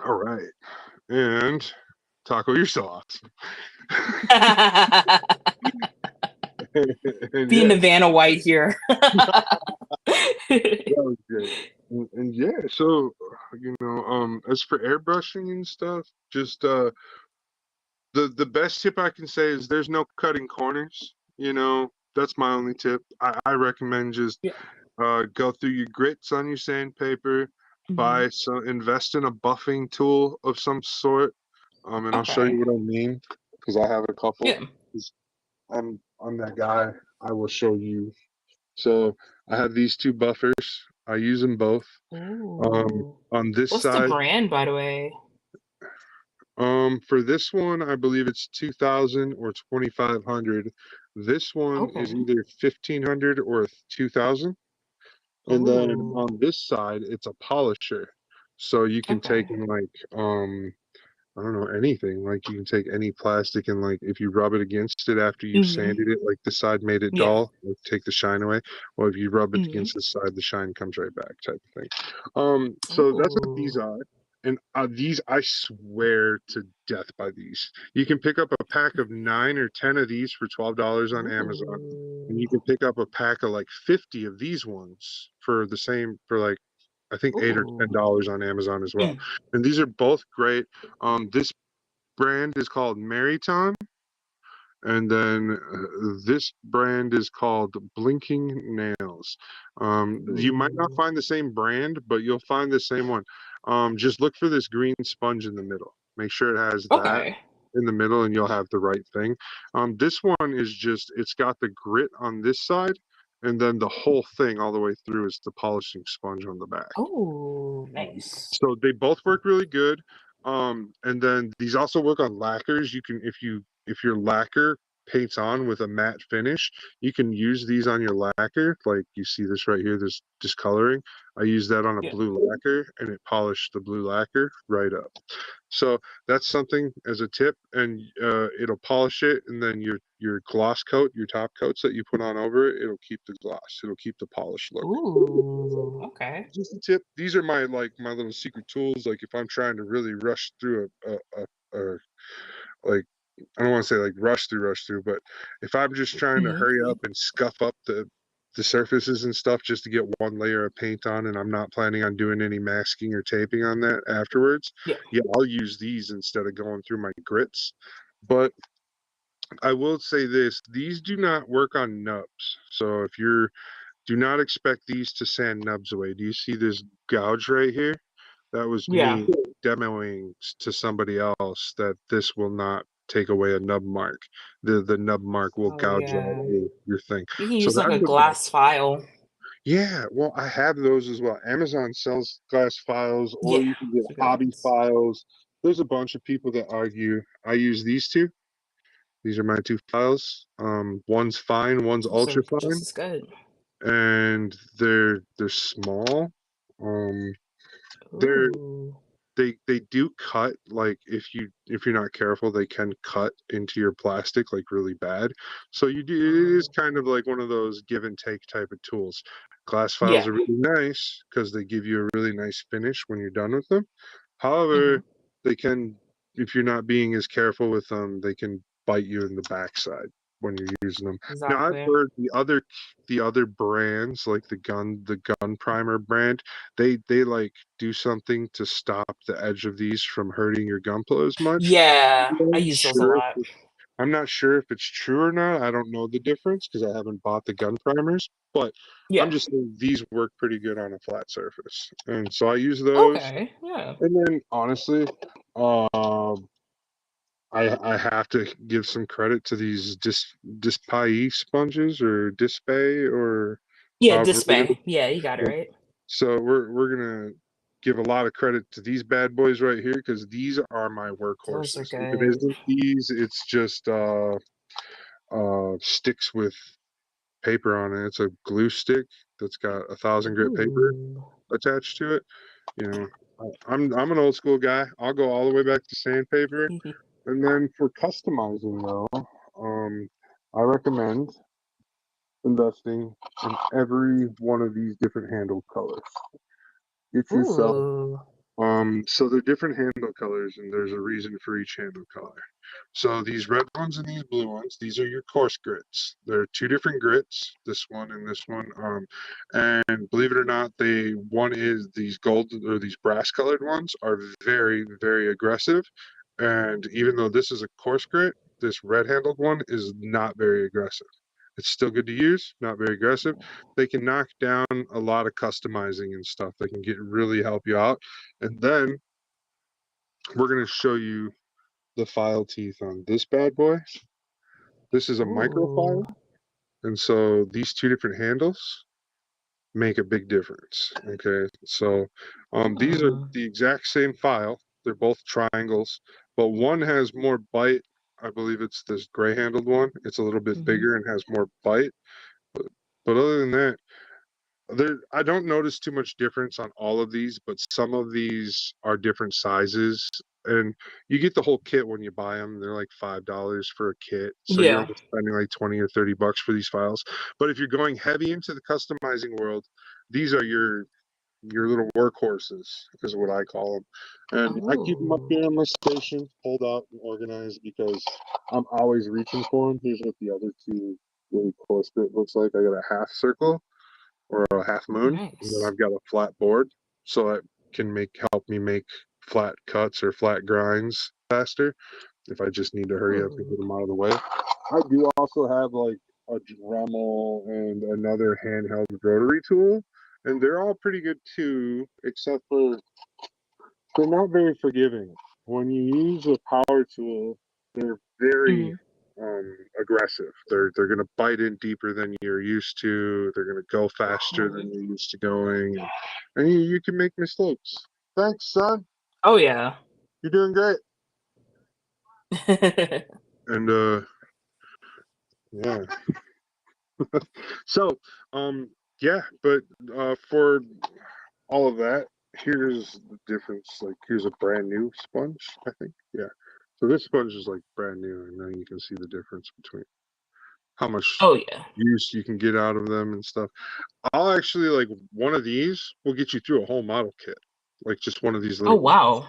All right. And Taco, you're so awesome. Being the Vanna White here. That was great. And yeah, so as for airbrushing and stuff, just the best tip I can say is there's no cutting corners. That's my only tip. I recommend just Yeah. go through your grits on your sandpaper, invest in a buffing tool of some sort. And I'll show you what I mean because I have a couple. Yeah. I'm that guy. I will show you. So I have these two buffers. I use them both. Ooh. On this What's side, the brand, by the way? for this one, I believe it's 2000 or 2500. This one is Okay. either 1500 or 2000. And then Ooh. on this side, it's a polisher. So you can take Okay. I don't know, anything. Like you can take any plastic and like if you rub it against it after you've sanded it, like the side made it Yeah. dull, like take the shine away. Or if you rub it against the side, the shine comes right back, type of thing. So that's what these Ooh. are. And these, I swear to death by these. You can pick up a pack of 9 or 10 of these for $12 on Amazon. And you can pick up a pack of like 50 of these ones for the same, for like I think $8 or Ooh. $10 on Amazon as well. And these are both great. This brand is called Meriton, and then this brand is called Blinking Nails. You might not Ooh. find the same brand, but you'll find the same one. Just look for this green sponge in the middle. Make sure it has that Okay. in the middle, and you'll have the right thing. This one is just it's got the grit on this side, and then the whole thing all the way through is the polishing sponge on the back. Oh, nice. So they both work really good. And then these also work on lacquers. You can if your lacquer paints on with a matte finish, you can use these on your lacquer. Like you see this right here, this discoloring. I use that on a Yeah. blue lacquer and it polished the blue lacquer right up. So that's something as a tip, and it'll polish it, and then your gloss coat, your top coats that you put on over it, it'll keep the gloss, it'll keep the polished look. Ooh. Okay. Just a tip. These are my my little secret tools. Like if I'm trying to really rush through a like I don't want to say like rush through, but if I'm just trying to hurry up and scuff up the surfaces and stuff just to get one layer of paint on, and I'm not planning on doing any masking or taping on that afterwards, Yeah. yeah, I'll use these instead of going through my grits. But I will say this: these do not work on nubs. So if you're do not expect these to sand nubs away. Do you see this gouge right here? That was Yeah. me demoing to somebody else that this will not take away a nub mark. The nub mark will Oh, gouge out yeah. your thing. You can So use like that's a what glass file. yeah, well, I have those as well. Amazon sells glass files, or Yeah. you can get The good hobby ones. files. There's a bunch of people that argue. I use these two. These are my two files. One's fine, one's Those are ultra just fine, as good. and they're small. Um, they're Ooh. they do cut, like if you're not careful, they can cut into your plastic like really bad. So you do it is Oh. kind of like one of those give and take type of tools. Glass files Yeah. are really nice because they give you a really nice finish when you're done with them. Mm-hmm. However, they can, if you're not being as careful with them, they can bite you in the backside. when you're using them. Now I've Exactly. heard the other brands, like the gun primer brand, they like do something to stop the edge of these from hurting your gun pillow as much. Yeah, I'm I not use those a sure lot. I'm not sure if it's true or not. I don't know the difference because I haven't bought the gun primers, but Yeah. I'm just saying these work pretty good on a flat surface. And so I use those. Okay. Yeah. And then honestly, um I have to give some credit to these Dispayi sponges or Dispay or Yeah, however it display. is. Yeah, you got it Yeah. right. So we're gonna give a lot of credit to these bad boys right here because these are my Those are workhorses. If it good. isn't these, it's just sticks with paper on it. It's a glue stick that's got 1,000 grit paper Ooh. attached to it. You know, I'm an old school guy. I'll go all the way back to sandpaper. And then for customizing though, I recommend investing in every one of these different handle colors. Get yourself Ooh. so they're different handle colors, and there's a reason for each handle color. So these red ones and these blue ones, these are your coarse grits. There are two different grits, this one and this one. And believe it or not, one is these gold or these brass colored ones are very, very aggressive. And even though this is a coarse grit, this red handled one is not very aggressive. It's still good to use, not very aggressive. They can knock down a lot of customizing and stuff. They can really help you out. And then we're going to show you the file teeth on this bad boy. This is a micro Ooh. file. And so these two different handles make a big difference. Okay. So these are Hmm. the exact same file. They're both triangles, but one has more bite. I believe it's this gray handled one. It's a little bit Hmm. bigger and has more bite. But other than that, I don't notice too much difference on all of these, but some of these are different sizes. And you get the whole kit when you buy them. They're like $5 for a kit. So you're Yeah. only spending like 20 or 30 bucks for these files. But if you're going heavy into the customizing world, these are your little workhorses, is what I call them. And I keep them up Oh. here on my station, pulled out and organized because I'm always reaching for them. Here's what the other two really coarse bit looks like. I got a half circle or a half Oh, moon, and then nice. I've got a flat board, so that can help me make flat cuts or flat grinds faster if I just need to hurry up and Ooh. get them out of the way. I do also have like a Dremel and another handheld rotary tool, and they're all pretty good too, except for they're not very forgiving. When you use a power tool, they're very Hmm. aggressive. They're going to bite in deeper than you're used to. They're going to go faster than you're used to going, and you can make mistakes. Thanks, son. Oh yeah. You're doing great. And yeah. So yeah, but for all of that, here's the difference. Like here's a brand new sponge, I think. Yeah. So this sponge is like brand new, and then you can see the difference between how much Oh yeah. use you can get out of them and stuff. I'll actually like one of these will get you through a whole model kit, like just one of these Oh little ones. wow.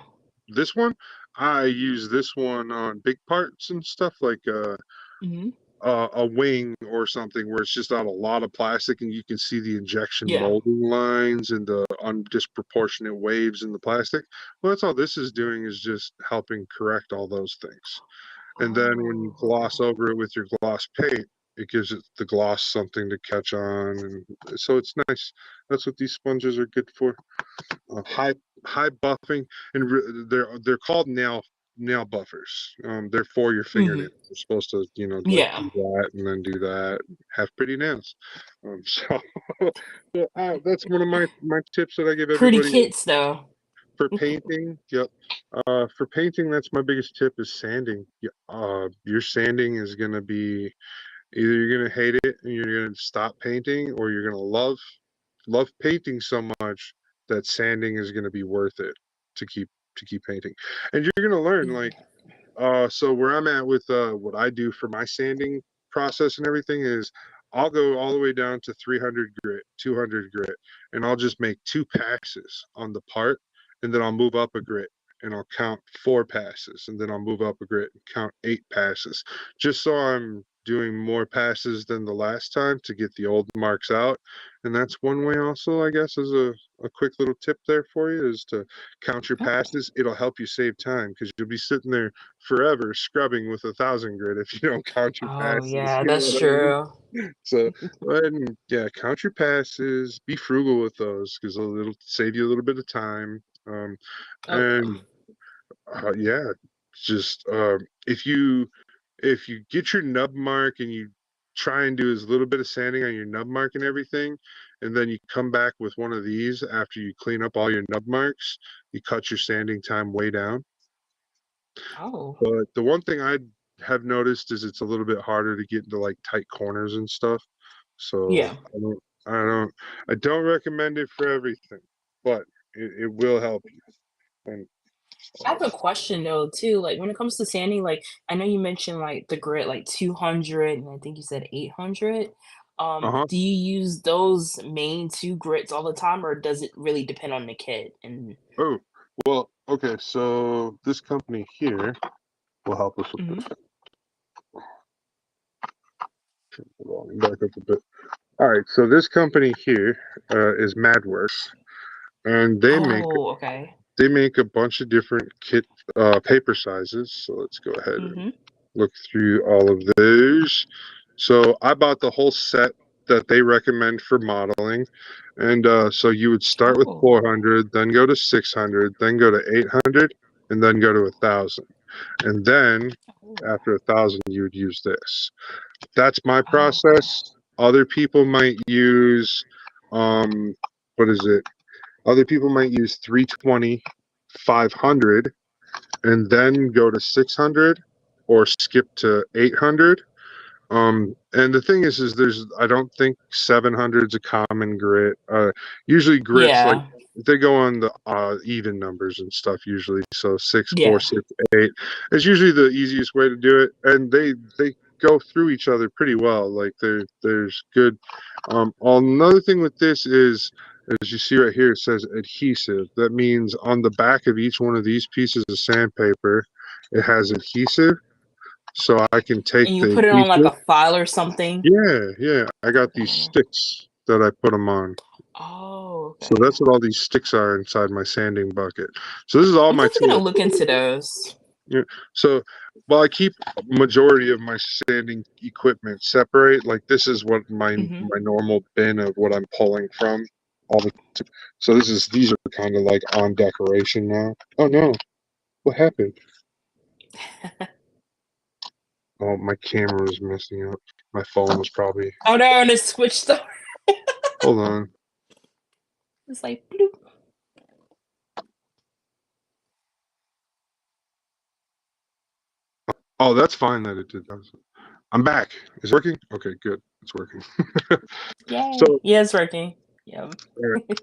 This one, I use this one on big parts and stuff like Hmm. a wing or something where it's just on a lot of plastic and you can see the injection Yeah. molding lines and the disproportionate waves in the plastic. Well, that's all this is doing is just helping correct all those things. And then when you gloss Oh. over it with your gloss paint, it gives it the gloss something to catch on, and so it's nice. That's what these sponges are good for. High buffing, and they're called nail buffers. They're for your Hmm. fingernails. They're supposed to like Yeah. do that and then do that, have pretty nails. So, that's one of my tips that I give Pretty everybody kits though. for painting. Yep. For painting, that's my biggest tip is sanding. Your sanding is gonna be either you're gonna hate it and you're gonna stop painting, or you're gonna love painting so much that sanding is gonna be worth it to keep painting. And you're gonna learn like so where I'm at with what I do for my sanding process and everything is I'll go all the way down to 300 grit, 200 grit, and I'll just make two passes on the part, and then I'll move up a grit and I'll count four passes, and then I'll move up a grit and count eight passes, just so I'm doing more passes than the last time to get the old marks out. And that's one way also, I guess, as a quick little tip there for you is to count your Okay. passes. It'll help you save time because you'll be sitting there forever scrubbing with 1,000 grit if you don't count your Oh passes. yeah, You know that's what I mean? true. So go ahead and count your passes. Be frugal with those because it'll save you a little bit of time. Oh yeah. And yeah, just if you get your nub mark and you try and do as little bit of sanding on your nub mark and everything, and then you come back with one of these after you clean up all your nub marks, you cut your sanding time way down. Oh. But the one thing I have noticed is it's a little bit harder to get into like tight corners and stuff. So Yeah. I don't recommend it for everything, but it will help you. And I have a question though too. Like when it comes to sanding, like I know you mentioned like the grit like 200 and I think you said 800. uh-huh. Do you use those main two grits all the time or does it really depend on the kit? And Oh, well, okay, so this company here will help us with Mhm. this. Turn the volume back up a bit. All right, so this company here is MadWorks, and Oh, okay. they make a bunch of different kit paper sizes. So let's go ahead and Mhm. look through all of those. So I bought the whole set that they recommend for modeling, and so you would start with Oh. 400, then go to 600, then go to 800, and then go to 1,000, and then Oh. after 1,000 you would use this. That's my Oh, okay. process. Other people might use, what is it? Other people might use 320, 500, and then go to 600 or skip to 800. And the thing is there's I don't think 700's a common grit. Usually grits like Yeah. they go on the even numbers and stuff usually. So 6, 4, Yeah. 6, 8 is usually the easiest way to do it, and they go through each other pretty well. Like there's good. Another thing with this is, as you see right here, it says adhesive. That means on the back of each one of these pieces of sandpaper, it has adhesive. So I can take And you the put it on like adhesive. a file or something? Yeah. I got these Uh, sticks that I put them on. oh, So okay. that's what all these sticks are inside my sanding bucket. So this is all I'm my definitely tools. gonna look into those. Yeah. So while I keep majority of my sanding equipment separate, like this is what Mhm. my normal bin of what I'm pulling from. All the so these are kind of like on decoration now. Oh no, what happened? Oh, my camera was messing up. My phone was probably. Oh no, and it switched over. Hold on. It's like bloop. Oh, that's fine that it did that. I'm back. Is it working? Okay, good. It's working. Yay. So, Yeah, it's working. Yep.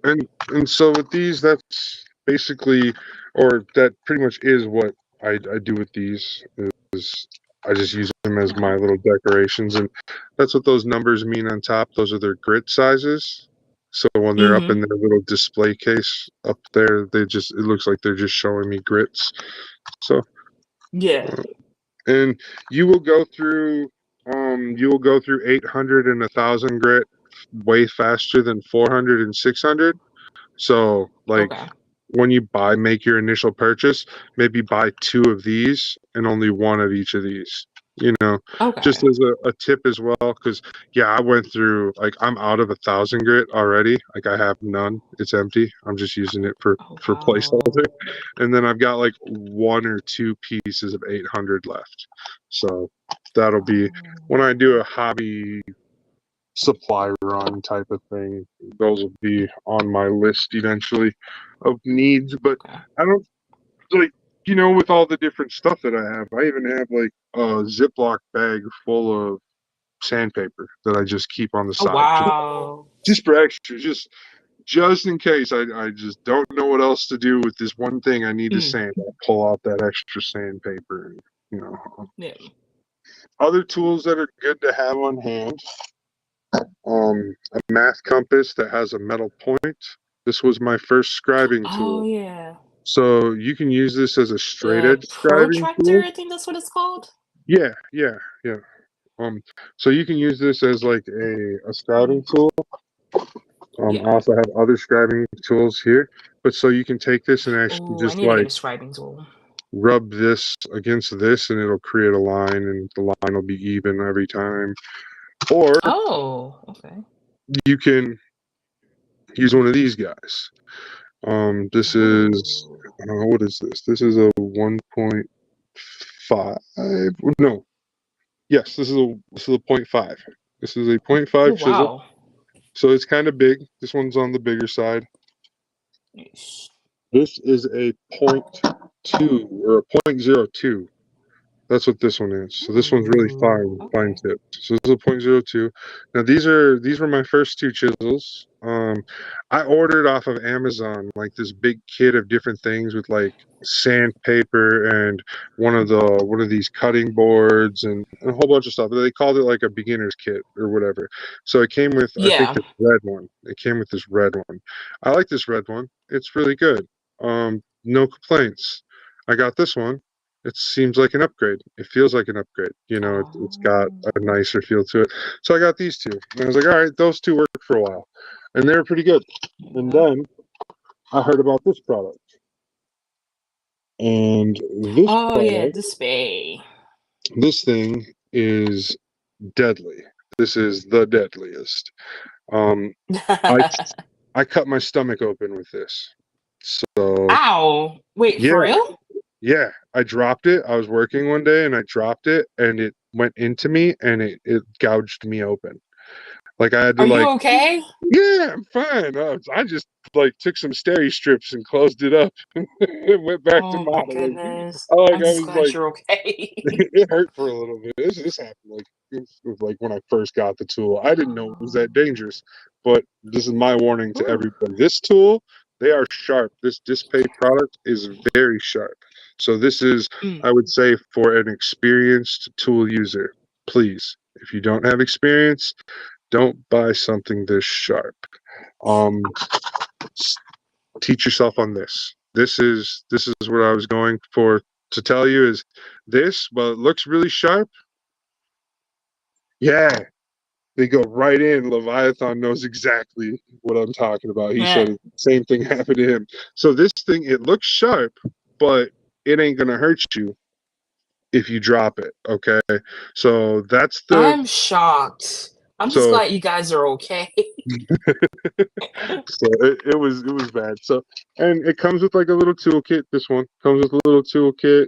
uh, and so with these, that's basically, or that pretty much is what I do with these. Is I just use them as Okay. my little decorations, and that's what those numbers mean on top. Those are their grit sizes. So when they're up in Mhm. their little display case up there, it looks like they're just showing me grits. So Yeah. and you will go through 800 and 1,000 grit way faster than 400 and 600. So like Okay. when you make your initial purchase, maybe buy two of these and only one of each of these, you know, just Okay. as a tip as well. Because I went through, like, I'm out of 1,000 grit already. Like I have none, it's empty. I'm just using it Oh for wow. placeholder, and then I've got like one or two pieces of 800 left. So that'll be when Oh, I do a hobby supply run type of thing. Those will be on my list eventually of needs. But okay. I don't like, with all the different stuff that I have, I even have like a Ziploc bag full of sandpaper that I just keep on the Oh side, wow. just for extra, just in case I just don't know what else to do with this one thing I need to Mm. sand. I'll pull out that extra sandpaper. And, you know, Yeah. other tools that are good to have on hand. A math compass that has a metal point. This was my first scribing Oh tool. yeah. So you can use this as a straight The edge scribing protractor, tool. I think that's what it's called. Yeah. So you can use this as like a scribing tool. Yeah. I also have other scribing tools here, but so you can take this and actually Oh, I just need to get like a scribing tool. rub this against this, and it'll create a line, and the line will be even every time. Or Oh, okay. you can use one of these guys. This is, Oh. I don't know, what is this? This is a 1.5. No, yes, this is a 0.5. This is a 0.5 Oh, chisel, wow. so it's kind of big. This one's on the bigger side. Yeesh. This is a 0.2 or a 0.02. That's what this one is. So this one's really Ooh, fine okay. tipped. So this is a 0.02. Now these were my first two chisels. I ordered off of Amazon like this big kit of different things with like sandpaper and one of these cutting boards and a whole bunch of stuff. They called it like a beginner's kit or whatever. So it came with, I think, Yeah. this red one. It came with this red one. I like this red one. It's really good. No complaints. I got this one. It seems like an upgrade. It feels like an upgrade. It's got Oh. a nicer feel to it. So I got these two. And I was like, all right, those two worked for a while. And they were pretty good. And Okay. then I heard about this product. And this Oh, yeah, product, display. this thing is deadly. This is the deadliest. Um, I I cut my stomach open with this. So Ow. Wait, yeah, for real? yeah, I dropped it. I was working one day and I dropped it and it went into me and it gouged me open. Like I had to Are you like, okay? yeah, I'm fine. I just like took some steri strips and closed it up and went back to Oh my modeling. goodness. I I'm just was glad like, you're okay. it hurt for a little bit. This happened like like when I first got the tool. I didn't know it was that dangerous, but this is my warning to Ooh. everybody. This tool, they are sharp. This Display product is very sharp. So this is, Mm. I would say, for an experienced tool user. Please, if you don't have experience, don't buy something this sharp. Um, Teach yourself on this. This is what I was going for to tell you is this. Well, it looks really sharp. Yeah, they go right in. Leviathan knows exactly what I'm talking about. He Yeah. said the same thing happened to him. So this thing, it looks sharp, but it ain't gonna hurt you if you drop it. Okay, so that's the I'm shocked. I'm just so glad you guys are okay. so it was bad. So and it comes with like a little toolkit. This one comes with a little toolkit,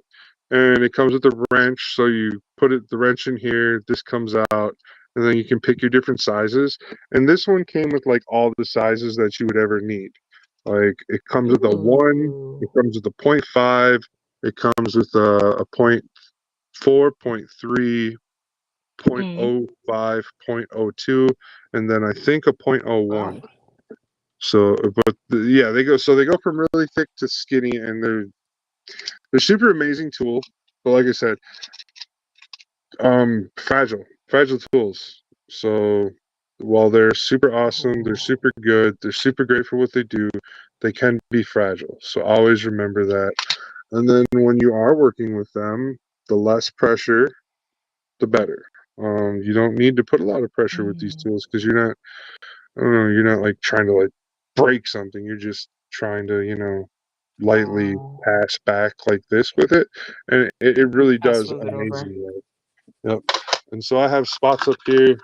and it comes with a wrench. So you put the wrench in here. This comes out, and then you can pick your different sizes. And this one came with like all the sizes that you would ever need. Like it comes with a 1. Ooh. It comes with a 0.5. It comes with a point 4, point 3, point Mm. oh 0.05, point 0.02, and then I think a point oh 0.01. Wow. So, but yeah, they go from really thick to skinny, and they're super amazing tool. But like I said, fragile tools. So while they're super awesome, they're Ooh. super good, they're super great for what they do, they can be fragile. So always remember that. And then when you are working with them, the less pressure, the better. You don't need to put a lot of pressure with these Mm. tools because I don't know, you're not like trying to like break something. You're just trying to, lightly Oh. pass back like this with it. And it really I'll does smooth it over. amazingly well. Yep. And so I have spots up here.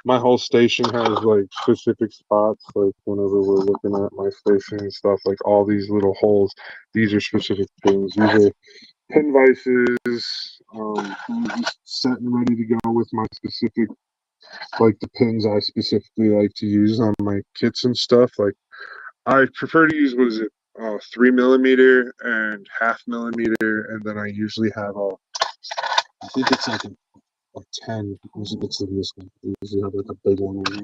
My whole station has like specific spots. Like whenever we're looking at my station and stuff, like all these little holes, these are specific things. These are pin vices, set and ready to go with my specific, like the pins I specifically like to use on my kits and stuff. Like I prefer to use, what is it, 3 millimeter and half millimeter, and then I usually have I think it's like a 10. It's like this one. I usually have like a big one on here.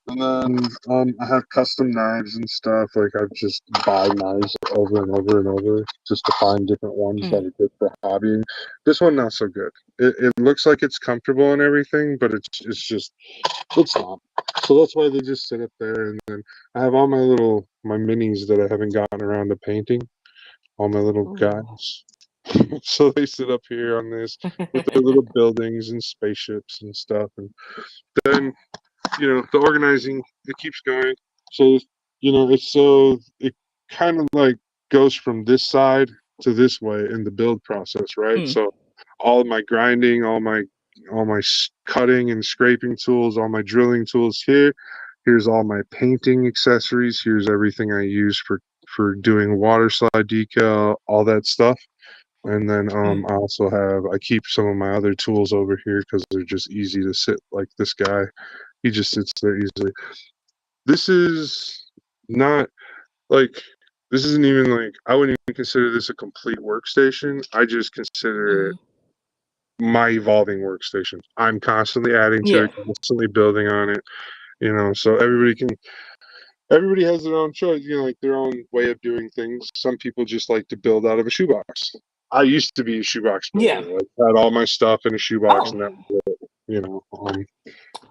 And then I have custom knives and stuff. Like I just buy knives over and over and over just to find different ones that Mm. are good for hobbying. This one not so good. It looks like it's comfortable and everything, but it's not. So that's why they just sit up there. And then I have all my minis that I haven't gotten around to painting. All my little Ooh. guys. So they sit up here on this with their little buildings and spaceships and stuff. And then, the organizing, it keeps going. So, it kind of like goes from this side to this way in the build process, right? So all of my grinding, all my cutting and scraping tools, all my drilling tools here. Here's all my painting accessories. Here's everything I use for doing water slide decal, all that stuff. And then I keep some of my other tools over here because they're just easy to sit, like this guy. He just sits there easily. This is not like this isn't even like I wouldn't even consider this a complete workstation. I just consider it my evolving workstation. I'm constantly adding to Yeah. it, constantly building on it. So everybody has their own choice, like their own way of doing things. Some people just like to build out of a shoebox. I used to be a shoebox builder. Yeah. I had all my stuff in a shoebox, Oh. and that was it.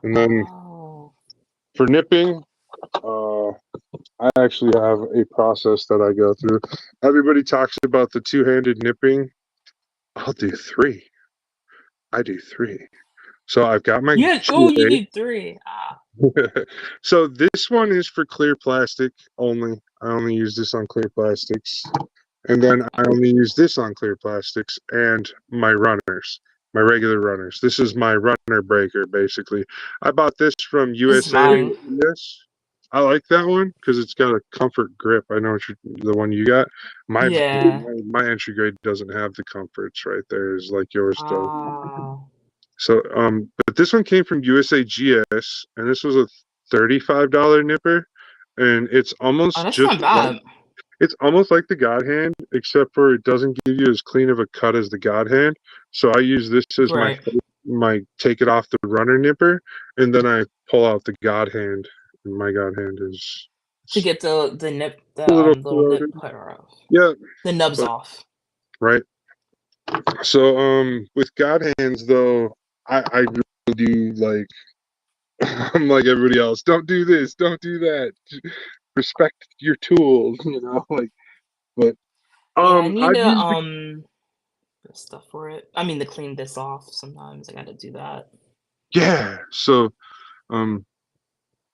And then Oh. for nipping, I actually have a process that I go through. Everybody talks about the two-handed nipping. I'll do three. I do three. So I've got my Yeah. Oh, you do 3. Ah. So this one is for clear plastic only. I only use this on clear plastics. And then I only use this on clear plastics and my runners, my regular runners. This is my runner breaker, basically. I bought this from This is USA. mine. Yes. I like that one because it's got a comfort grip. I know the one you got. My, Yeah. my entry grade doesn't have the comforts right there, is like yours does. Oh. So, but this one came from USA GS, and this was a $35 nipper, and it's Oh, almost that's just not bad. it's almost like the God Hand, except for it doesn't give you as clean of a cut as the God Hand. So I use this as Right. my take it off the runner nipper, and then I pull out the God Hand. And my God Hand is To get the nip, a little little nip corroded. cutter off. Yeah, The nubs but off. right. So with God Hands though, I really do like I'm like everybody else. Don't do this. Don't do that. Respect your tools. Like. But Yeah, I need I've to, used the stuff for it. I mean, to clean this off sometimes. I gotta do that. yeah. So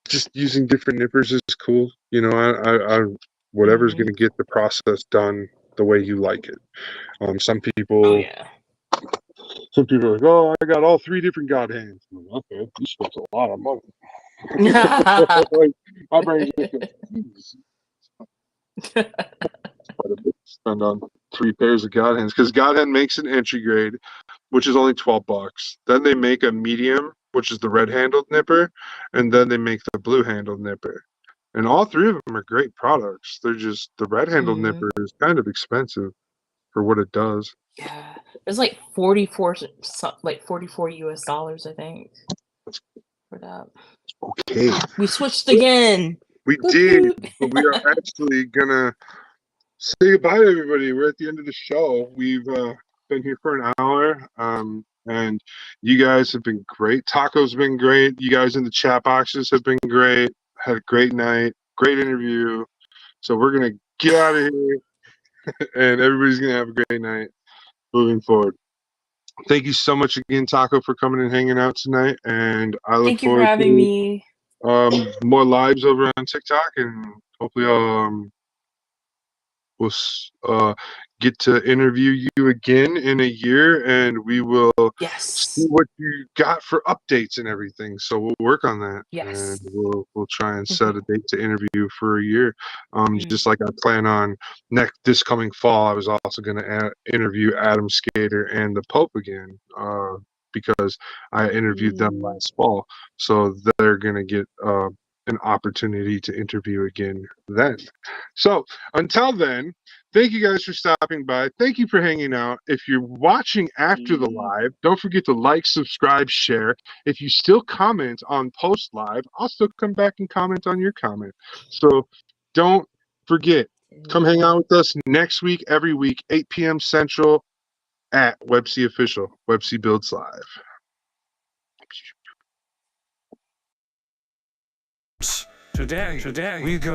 just using different nippers is cool. I whatever's Mhm. gonna get the process done the way you like it. Some Oh, people yeah. some people are like, oh, I got all 3 different God Hands. I'm like, okay, you spent a lot of money. Like, my brain's just going, "Jeez, quite a bit to spend on 3 pairs of God Hands," because God Hand makes an entry grade, which is only $12. Then they make a medium, which is the red-handled nipper, and then they make the blue-handled nipper. And all 3 of them are great products. They're just the red-handled Mhm. nipper is kind of expensive for what it does. Yeah. It's like 44 like $44 US, I think, That's for that. okay. We switched again. We Boop, did, boop. but we are actually gonna say goodbye to everybody. We're at the end of the show. We've been here for an hour, and you guys have been great. Taco's been great. You guys in the chat boxes have been great. Had a great night, great interview. So we're gonna get out of here, and everybody's gonna have a great night moving forward. Thank you so much again, Taco, for coming and hanging out tonight, and I look Thank you for forward having to me. more lives over on TikTok, and hopefully we'll get to interview you again in a year, and we will see Yes. what you got for updates and everything. So we'll work on that, and Yes. we'll try and set a date to interview for a year. Mm. Just like I plan on this coming fall, I was also going to interview Adam Skater and the Pope again. Because I interviewed them Mm. last fall, so they're going to get an opportunity to interview again then. So until then, thank you guys for stopping by. Thank you for hanging out. If you're watching after the live, don't forget to like, subscribe, share. If you still comment on post live, I'll still come back and comment on your comment. So don't forget, come hang out with us next week, every week, 8 p.m. Central at WebC Official, WebC Builds Live. Today we're going